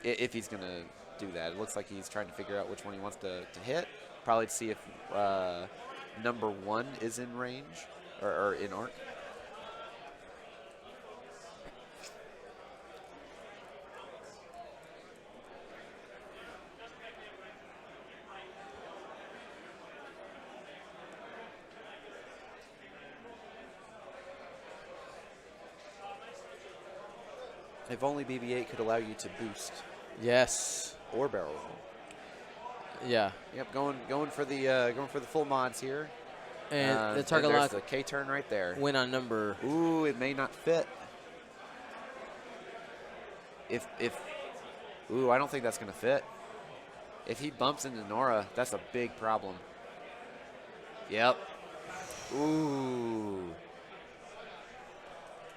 If he's going to do that. It looks like he's trying to figure out which one he wants to hit. Probably to see if number 1 is in range or in arc. If only BB-8 could allow you to boost. Yes. Or barrel roll. Yeah. Yep, going for the full mods here. And the target lock. The K turn right there. Win on number. Ooh, it may not fit. Ooh, I don't think that's gonna fit. If he bumps into Nora, that's a big problem. Yep. Ooh.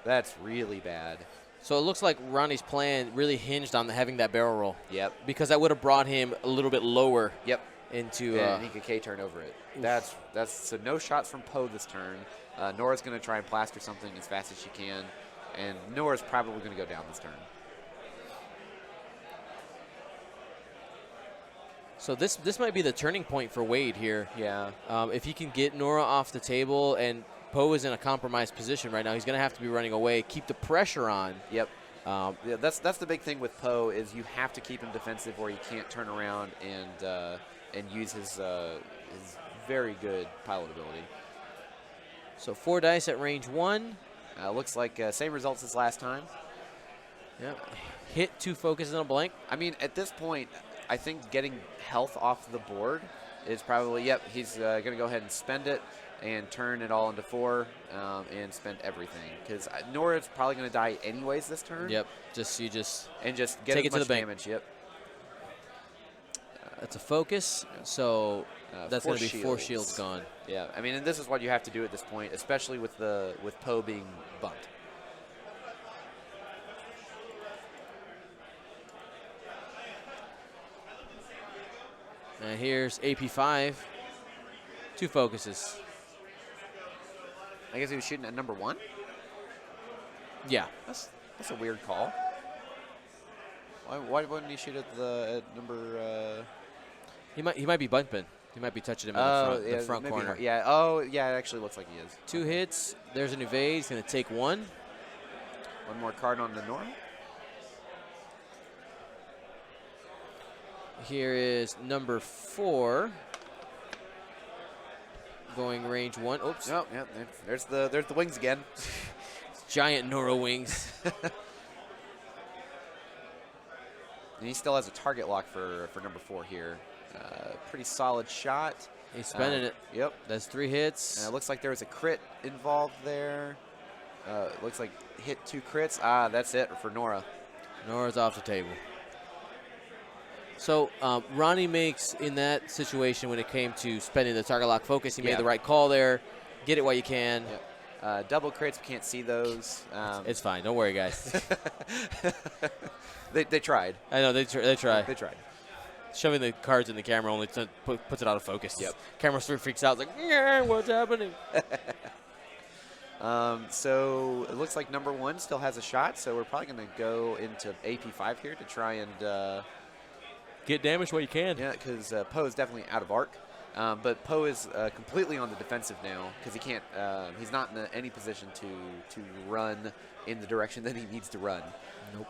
That's really bad. So it looks like Ronnie's plan really hinged on having that barrel roll. Yep. Because that would have brought him a little bit lower. Yep. Into. And he could K turn over it. That's so no shots from Poe this turn. Nora's going to try and plaster something as fast as she can, and Nora's probably going to go down this turn. So this might be the turning point for Wayde here. Yeah. If he can get Nora off the table, and Poe is in a compromised position right now, he's going to have to be running away, keep the pressure on. Yep. Yeah, that's the big thing with Poe is you have to keep him defensive where he can't turn around and use his very good pilot ability. So 4 dice at range 1. Looks like same results as last time. Yep. Hit 2 focuses on a blank. I mean, at this point, I think getting health off the board is probably, yep, he's going to go ahead and spend it and turn it all into 4 and spend everything. Because Nora's probably going to die anyways this turn. Yep. You just And just get take as it to much the bank. damage. Yep. That's a focus, so that's going to be 4 shields gone. Yeah, I mean, and this is what you have to do at this point, especially with Poe being bumped. And here's AP5. 2 focuses. I guess he was shooting at number 1. Yeah. That's a weird call. Why wouldn't he shoot at number? He might be bumping. He might be touching him in the front maybe corner. Yeah. Oh, yeah. It actually looks like he is. 2 hits. There's an evade. He's going to take 1. One more card on the Nora. Here is number 4. Going range 1. Oops. Oh, yeah. There's the wings again. Giant Nora wings. And he still has a target lock for number 4 here. Pretty solid shot. He's spending it. Yep. That's 3 hits. And it looks like there was a crit involved there. It looks like hit 2 crits. Ah, that's it for Nora. Nora's off the table. So Ronnie makes, in that situation when it came to spending the target lock focus, he made the right call there. Get it while you can. Yep. Double crits, we can't see those. It's fine. Don't worry, guys. They tried. I know, they try. They tried. Shoving the cards in the camera only puts it out of focus. Yep. Camera freaks out. It's like, yeah, what's happening? So it looks like number 1 still has a shot, so we're probably going to go into AP5 here to try and get damage while you can. Yeah, because Poe is definitely out of arc. But Poe is completely on the defensive now because he can't. He's not in any position to run in the direction that he needs to run. Nope.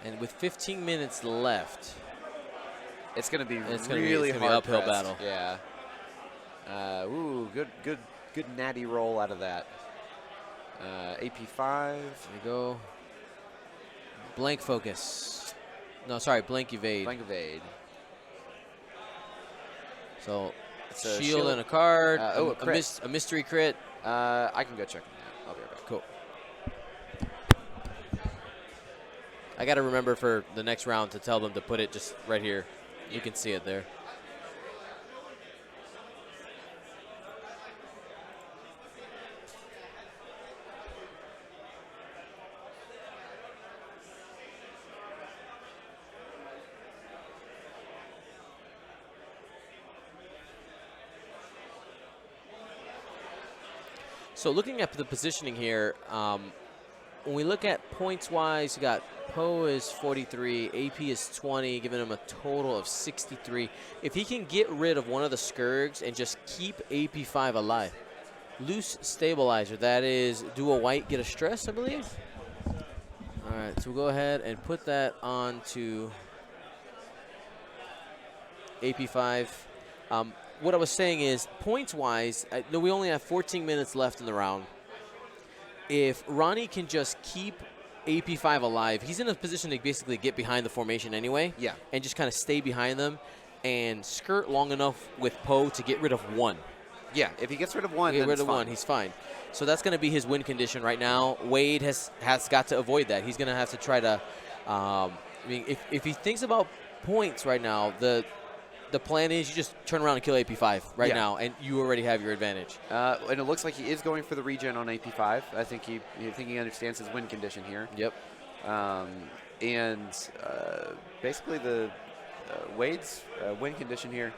And with 15 minutes left, it's going to be it's really gonna be an uphill pressed. battle. Yeah. Ooh, good natty roll out of that. AP5. There you go. Blank focus. No, sorry, blank evade. Blank evade. So It's a shield and a card. a crit. A mystery crit. I can go check on that. I'll be right back. Cool. I got to remember for the next round to tell them to put it just right here. You can see it there. So looking at the positioning here, when we look at points-wise, you got Poe is 43, AP is 20, giving him a total of 63. If he can get rid of one of the Scourgs and just keep AP5 alive, loose stabilizer, that is, do a white, get a stress, I believe. All right, so we'll go ahead and put that on to AP5. What I was saying is, points-wise, we only have 14 minutes left in the round. If Ronnie can just keep AP5 alive, he's in a position to basically get behind the formation anyway. Yeah. And just kind of stay behind them and skirt long enough with Poe to get rid of 1. Yeah, if he gets rid of 1, then it's fine. He's fine. So that's going to be his win condition right now. Wayde has got to avoid that. He's going to have to try to I mean, if he thinks about points right now, the plan is you just turn around and kill AP5 right now, and you already have your advantage. And it looks like he is going for the regen on AP5. I think he understands his win condition here. Yep. Basically the Wayde's win condition here.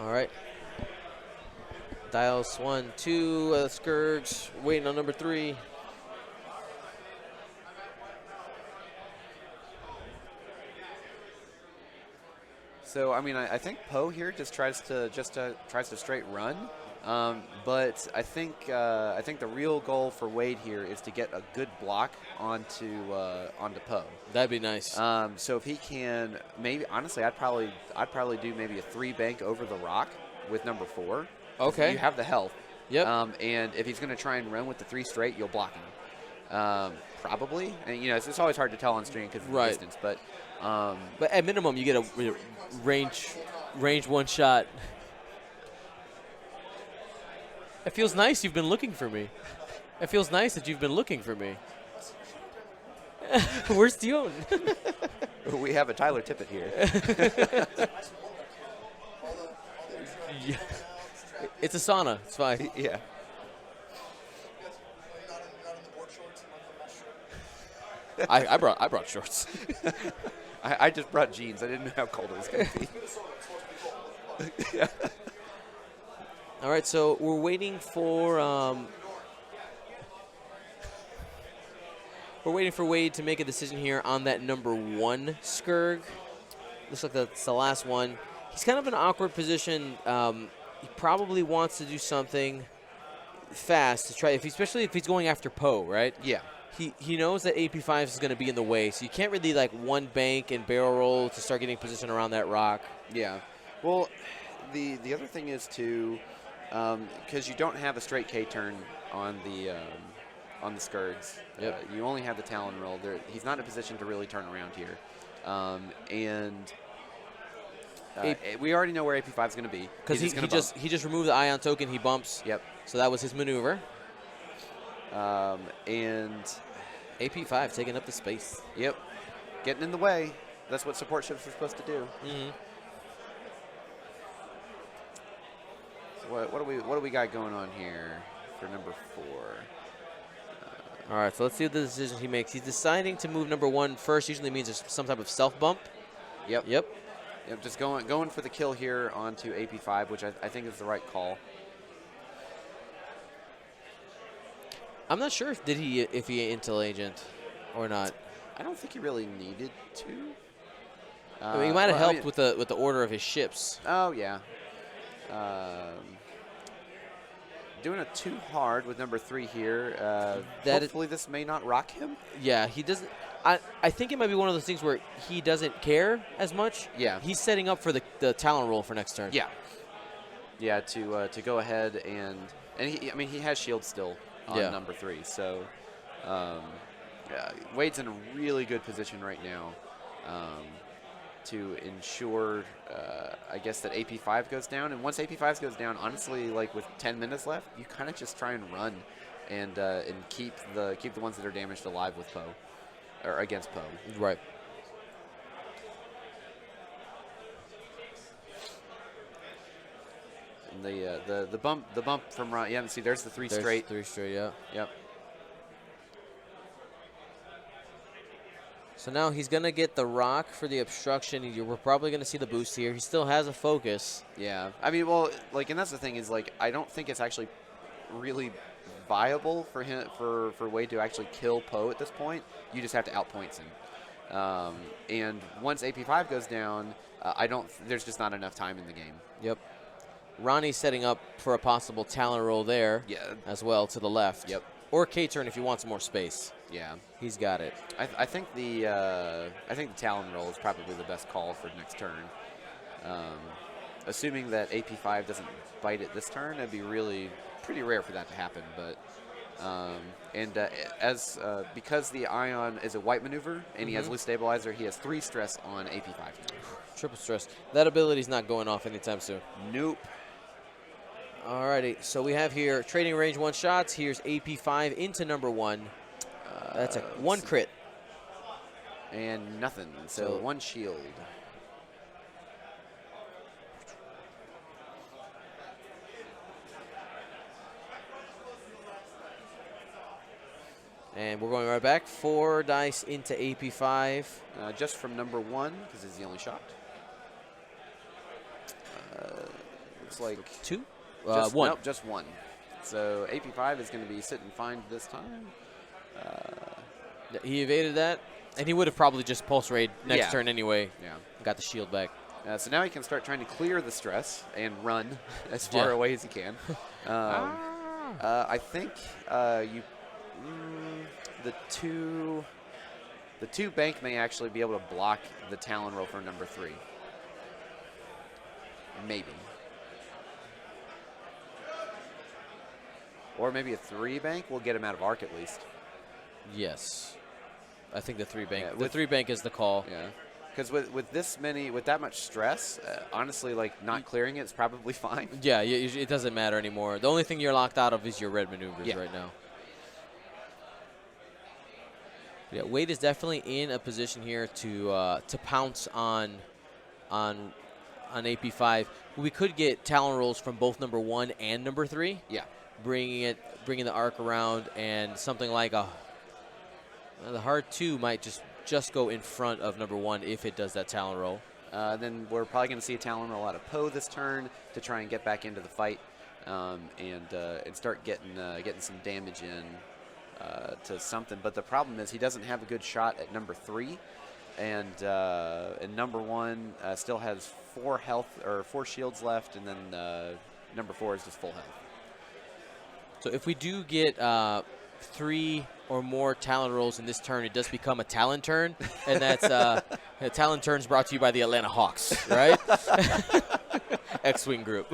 All right. Dials 1, 2, Scourgs waiting on number 3. So I mean, I think Poe here just tries to straight run But I think the real goal for Wayde here is to get a good block onto Poe. That'd be nice. So if he can, maybe honestly, I'd probably do maybe a 3 bank over the rock with number 4. Okay. You have the health. Yep. And if he's going to try and run with the 3 straight, you'll block him. Probably. And it's always hard to tell on stream because of the distance. But at minimum, you get a range one shot. It feels nice you've been looking for me. It feels nice that you've been looking for me. Where's Dion? We have a Tyler Tippett here. Yeah. It's a sauna. It's fine. Yeah. I brought shorts. I just brought jeans. I didn't know how cold it was going to be. Yeah. All right, so we're waiting for Wayde to make a decision here on that number 1 Scourge. Looks like that's the last one. He's kind of in an awkward position. He probably wants to do something fast to try, especially if he's going after Poe, right? Yeah. He knows that AP5 is going to be in the way, so you can't really like one bank and barrel roll to start getting position around that rock. Yeah. Well, the other thing is to, because you don't have a straight K turn on the Scourges. Yep. You only have the Talon roll. He's not in a position to really turn around here, we already know where AP5 is going to be because he just removed the ion token. He bumps. Yep. So that was his maneuver. And AP5 taking up the space. Yep. Getting in the way. That's what support ships are supposed to do. Mm-hmm. So what do we got going on here for number 4? All right, so let's see what the decision he makes. He's deciding to move number 1 first. Usually means there's some type of self bump. Yep. Yep. Yep. Just going for the kill here onto AP5, which I think is the right call. I'm not sure if he intel agent or not. I don't think he really needed to. I mean, he might have helped with the order of his ships. Oh yeah. Doing it too hard with number 3 here. Hopefully this may not rock him. Yeah, he doesn't. I think it might be one of those things where he doesn't care as much. Yeah. He's setting up for the Talon roll for next turn. Yeah. Yeah, to go ahead and he has shield still on number 3, so Wayde's in a really good position right now to ensure, I guess, that AP5 goes down. And once AP5 goes down, honestly, like with 10 minutes left, you kind of just try and run and keep the ones that are damaged alive with Poe or against Poe. Right. And the bump from Ronnie. Yeah, see, there's the 3 straight. 3 straight. Yeah. Yep. So now he's going to get the rock for the obstruction. We're probably going to see the boost here. He still has a focus. Yeah. I mean, well, like, and that's the thing is, like, I don't think it's actually really viable for Wayde to actually kill Poe at this point. You just have to outpoint him. And once AP5 goes down, there's just not enough time in the game. Yep. Ronnie's setting up for a possible Talon roll there as well to the left. Yep. Or K-turn if you want some more space. Yeah. He's got it. I think the Talon roll is probably the best call for next turn. Assuming that AP5 doesn't bite it this turn, it'd be really pretty rare for that to happen. But because the Ion is a white maneuver and he has loose stabilizer, he has 3 stress on AP5. Triple stress. That ability's not going off anytime soon. Nope. Alrighty, so we have here trading range 1 shots. Here's AP5 into number 1. That's a 1 crit. And nothing, so 1 shield. And we're going right back. 4 dice into AP5. Just from number 1, because it's the only shot. Looks like 2? 1. Nope, just 1. So AP5 is going to be sitting fine this time. He evaded that, and he would have probably just pulse raid next turn anyway. Yeah. Got the shield back. So now he can start trying to clear the stress and run as far away as he can. I think the two bank may actually be able to block the Talon roll for number 3. Maybe. Or maybe a 3 bank will get him out of arc at least. Yes. I think the 3 bank. Yeah, the 3 bank is the call. Yeah. Because with that much stress, honestly, like not clearing it is probably fine. Yeah, it doesn't matter anymore. The only thing you're locked out of is your red maneuvers right now. Yeah, Wayde is definitely in a position here to pounce on AP5. We could get Talon rolls from both number 1 and number 3. Yeah. Bringing the arc around, and something like the hard 2 might just go in front of number 1 if it does that Talon roll. Then we're probably going to see a Talon roll out of Poe this turn to try and get back into the fight and start getting some damage in to something. But the problem is he doesn't have a good shot at number 3, and number 1 still has 4 health or 4 shields left, and then number 4 is just full health. So if we do get 3 or more Talon rolls in this turn, it does become a Talon turn, and that's Talon turns brought to you by the Atlanta Hawks, right? X-Wing Group.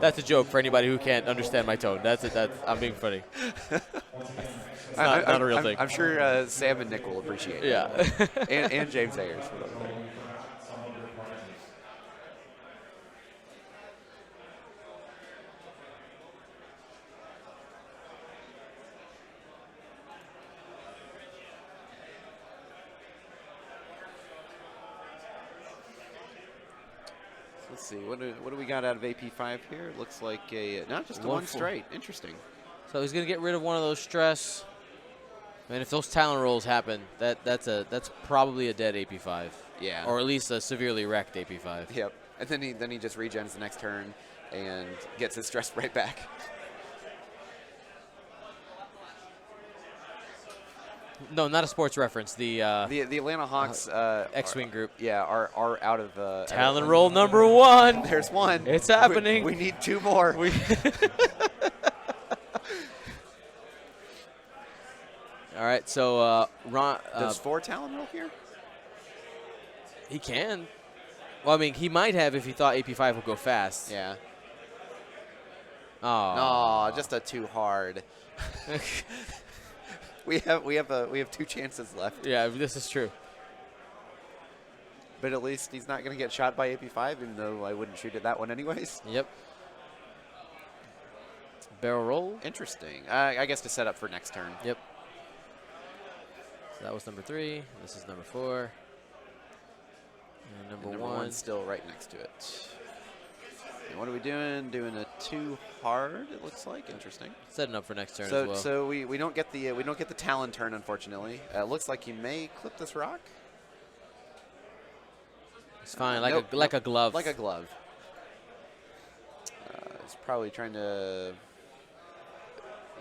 That's a joke for anybody who can't understand my tone. That's I'm being funny. It's not a real thing. I'm sure Sam and Nick will appreciate it. Yeah. and James Ayers. Let's see, what do we got out of AP5 here? It looks like not just a 1 straight. Interesting. So he's going to get rid of one of those stress. And if those Talon rolls happen, that's probably a dead AP5. Yeah. Or at least a severely wrecked AP5. Yep. And then he just regens the next turn and gets his stress right back. No, not a sports reference. The Atlanta Hawks X-Wing Group. Yeah, are out of Talon roll number 1. There's 1. It's happening. We need 2 more. All right, so Ron. Does 4 Talon roll here? He can. Well, I mean, he might have if he thought AP5 would go fast. Yeah. Oh. No, just a too hard. We have 2 chances left. Yeah, this is true. But at least he's not going to get shot by AP5, even though I wouldn't shoot at that one anyways. Yep. Barrel roll. Interesting. I guess to set up for next turn. Yep. So that was number 3. This is number 4. And number 1 still right next to it. And what are we doing? Doing a 2 hard. It looks like interesting. Setting up for next turn so, as well. So we don't get the Talon turn, unfortunately. It looks like he may clip this rock. It's fine, like a glove. Like a glove. He's probably trying to.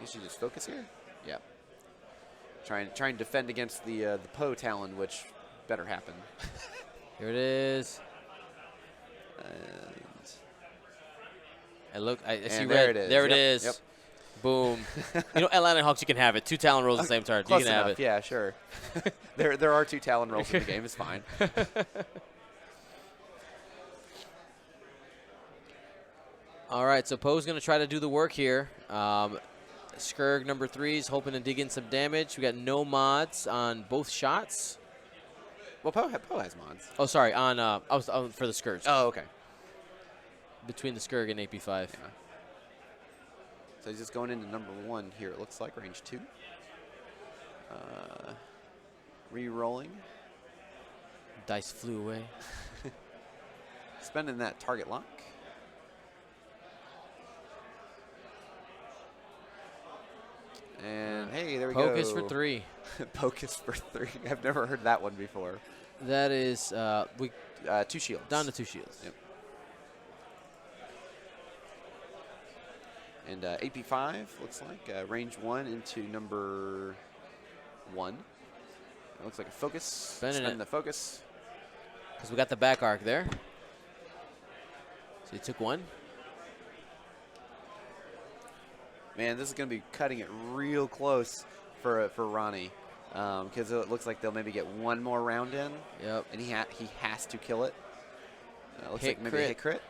You should just focus here. Yeah. Try and defend against the Poe Talon, which better happen. Here it is. I see there red. it is. There it Yep, is. yep. Boom. Atlanta Hawks, you can have it. 2 Talon rolls at the same turn. Close You can enough. have it. Yeah, sure. there are 2 Talon rolls in the game. It's fine. All right, so Poe's going to try to do the work here. Skurg number 3 is hoping to dig in some damage. We got no mods on both shots. Well, Poe has mods. Oh, sorry, on for the Skurgs. Oh, okay. Between the Skurg and AP5. Yeah. So he's just going into number 1 here. It looks like range 2. Re-rolling. Dice flew away. Spending that target lock. And hey, there we go. Pocus for 3. Pocus for 3. I've never heard that one before. That is 2 shields. down to 2 shields. Yep. And AP5 looks like range 1 into number 1. It looks like a focus. Spinning it. The focus. Because we got the back arc there. So he took one. Man, this is going to be cutting it real close for Ronnie. Because it looks like they'll maybe get one more round in. Yep. And he has to kill it. Looks Hit like maybe a hit crit.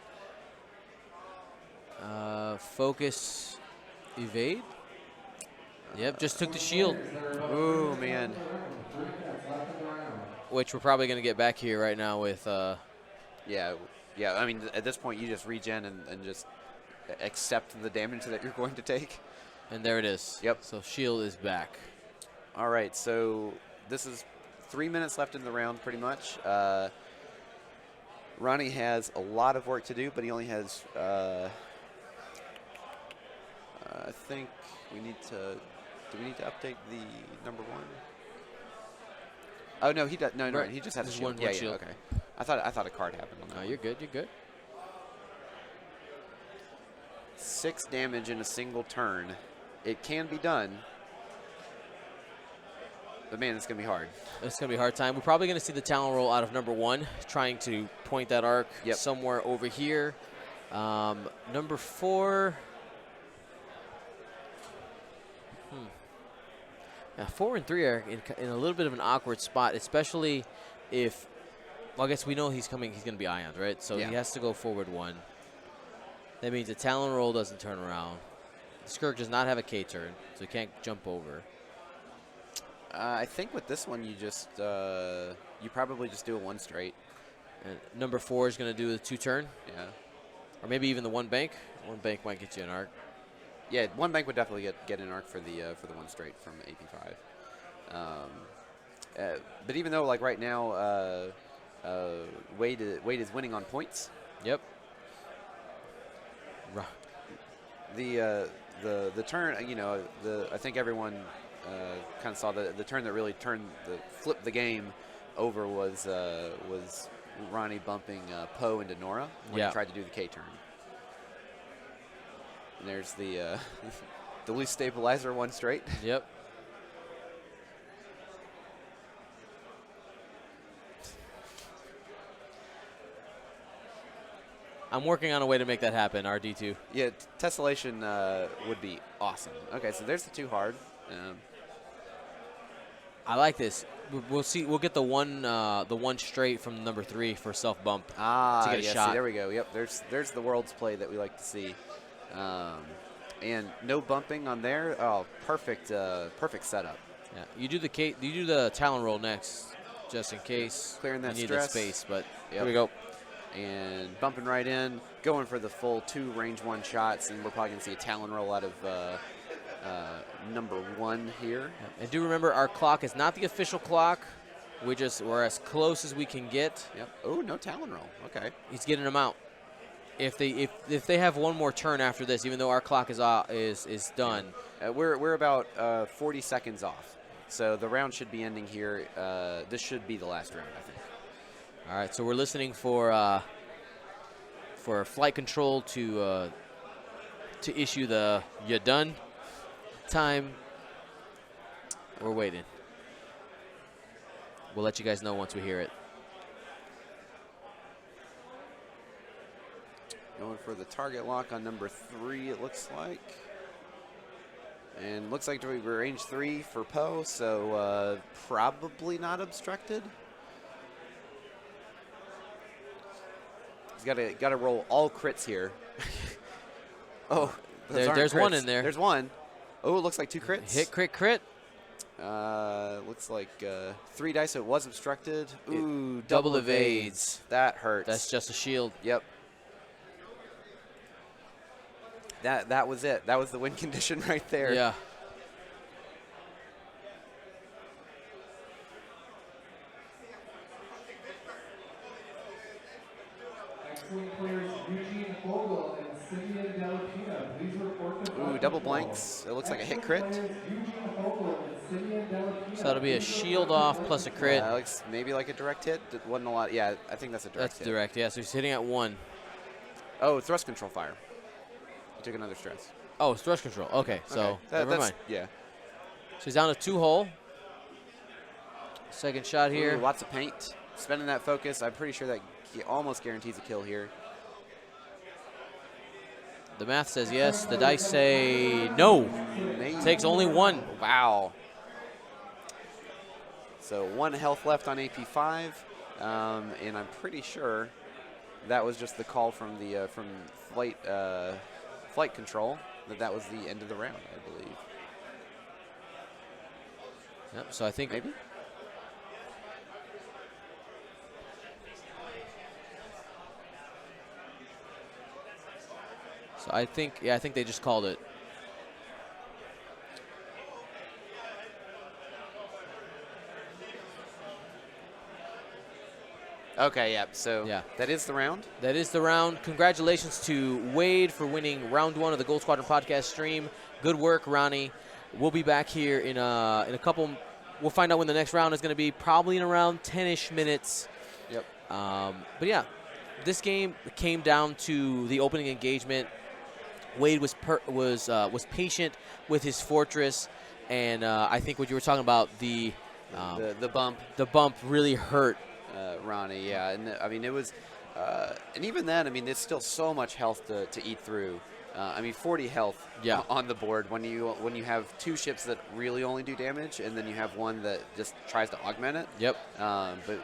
Focus, evade. Yep, just took the shield. Ooh, man. Which we're probably going to get back here right now with. Yeah. I mean, at this point, you just regen and just accept the damage that you're going to take. And there it is. Yep. So shield is back. All right, so this is 3 minutes left in the round, pretty much. Ronnie has a lot of work to do, but he only has. I think we need to. Do we need to update the number one? Oh no, he does. No, Right. he just has a Just shield. one Yeah, shield. okay. I thought a card happened on that. No, one. you're good. You're good. 6 damage in a single turn. It can be done. But man, it's gonna be hard. It's going to be a hard time. We're probably going to see the talent roll out of number one, trying to point that arc somewhere over here. Number 4. Now, 4 and 3 are in a little bit of an awkward spot, especially if, well, I guess we know he's coming. He's going to be Ions, right? So he has to go forward 1. That means the talent roll doesn't turn around. The Skirk does not have a K turn, so he can't jump over. I think with this one, you just you probably just do a 1 straight. And number 4 is going to do the 2 turn. Yeah. Or maybe even the 1 bank. 1 bank might get you an arc. Yeah, 1 bank would definitely get an arc for the 1 straight from AP5. But even though like right now, Wayde is winning on points. Yep. The turn, I think everyone kind of saw the turn that really flipped the game over was Ronnie bumping Poe into Nora when he tried to do the K turn. And there's the the loose stabilizer 1 straight. Yep. I'm working on a way to make that happen, RD2. Yeah, tessellation would be awesome. Okay, so there's the 2 hard. I like this. We'll see. We'll get the one straight from number 3 for self bump to get a shot. See, there we go. Yep, there's the world's play that we like to see. And no bumping on there. Oh, perfect setup. Yeah, you do the talent roll next, just in case. Clearing that you need stress. that space, but Yep. here we go. And bumping right in, going for the full 2 range 1 shots, and we're probably gonna see a talent roll out of number 1 here. And do remember, our clock is not the official clock. We're as close as we can get. Yep. Oh, no talent roll. Okay. He's getting them out. If they have one more turn after this, even though our clock is done. We're about 40 seconds off, so the round should be ending here. This should be the last round, I think. All right, so we're listening for flight control to issue the "you done" time. We're waiting. We'll let you guys know once we hear it. Going for the target lock on number 3, it looks like. And looks like we're range 3 for Poe, so probably not obstructed. He's got to roll all crits here. Oh, there's crits. one in there. There's one. Oh, it looks like 2 crits. Hit, crit, crit. Looks like 3 dice, so it was obstructed. Ooh, Double evades. That hurts. That's just a shield. Yep. That was it. That was the win condition right there. Yeah. Excellent players Eugene Vogel and Simeon Delapina. Please report to Ooh, double blanks. It looks like a hit crit. So that'll be a shield off plus a crit. Looks maybe like a direct hit. It wasn't a lot. Yeah, I think that's a direct hit. That's direct, yeah. So he's hitting at 1. Oh, thrust control fire. He took another stress. Oh, it's thrust control. Okay, so never mind. Yeah. So he's down to 2 hull. Second shot here. Ooh, lots of paint. Spending that focus. I'm pretty sure that almost guarantees a kill here. The math says yes. The dice say no. Takes only one. Wow. So 1 health left on AP5, and I'm pretty sure that was just the call from the from flight control that was the end of the round, I believe. Yep, so I think Maybe. So I think they just called it. Okay, yeah. So Yeah. that is the round. That is the round. Congratulations to Wayde for winning round 1 of the Gold Squadron podcast stream. Good work, Ronnie. We'll be back here in a couple. We'll find out when the next round is going to be. Probably in around 10-ish minutes. Yep. But yeah, this game came down to the opening engagement. Wayde was patient with his fortress, and I think what you were talking about, the bump really hurt Ronnie. Yeah, and I mean it was, and even then, I mean there's still so much health to eat through. I mean 40 health on the board when you have 2 ships that really only do damage, and then you have one that just tries to augment it. Yep. But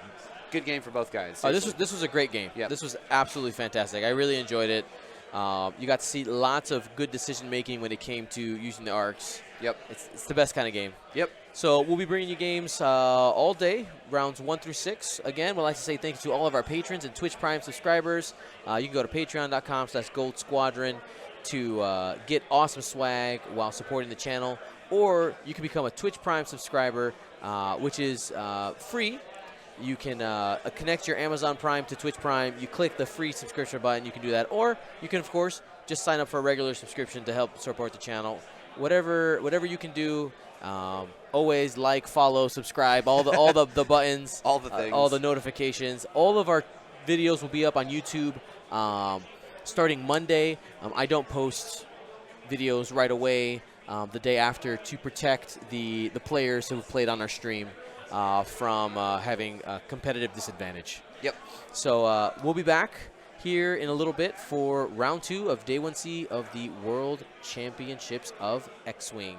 good game for both guys. This was a great game. Yep. This was absolutely fantastic. I really enjoyed it. You got to see lots of good decision making when it came to using the arcs. Yep. It's the best kind of game. Yep. So we'll be bringing you games all day, rounds 1 through 6. Again, we'd like to say thank you to all of our patrons and Twitch Prime subscribers. You can go to patreon.com/goldsquadron to get awesome swag while supporting the channel, or you can become a Twitch Prime subscriber, which is free. You can connect your Amazon Prime to Twitch Prime. You click the free subscription button. You can do that. Or you can, of course, just sign up for a regular subscription to help support the channel. Whatever you can do. Always like, follow, subscribe, all the buttons. All the things. All the notifications. All of our videos will be up on YouTube starting Monday. I don't post videos right away the day after to protect the players who played on our stream from having a competitive disadvantage. Yep. So we'll be back here in a little bit for round 2 of Day 1C of the World Championships of X-Wing.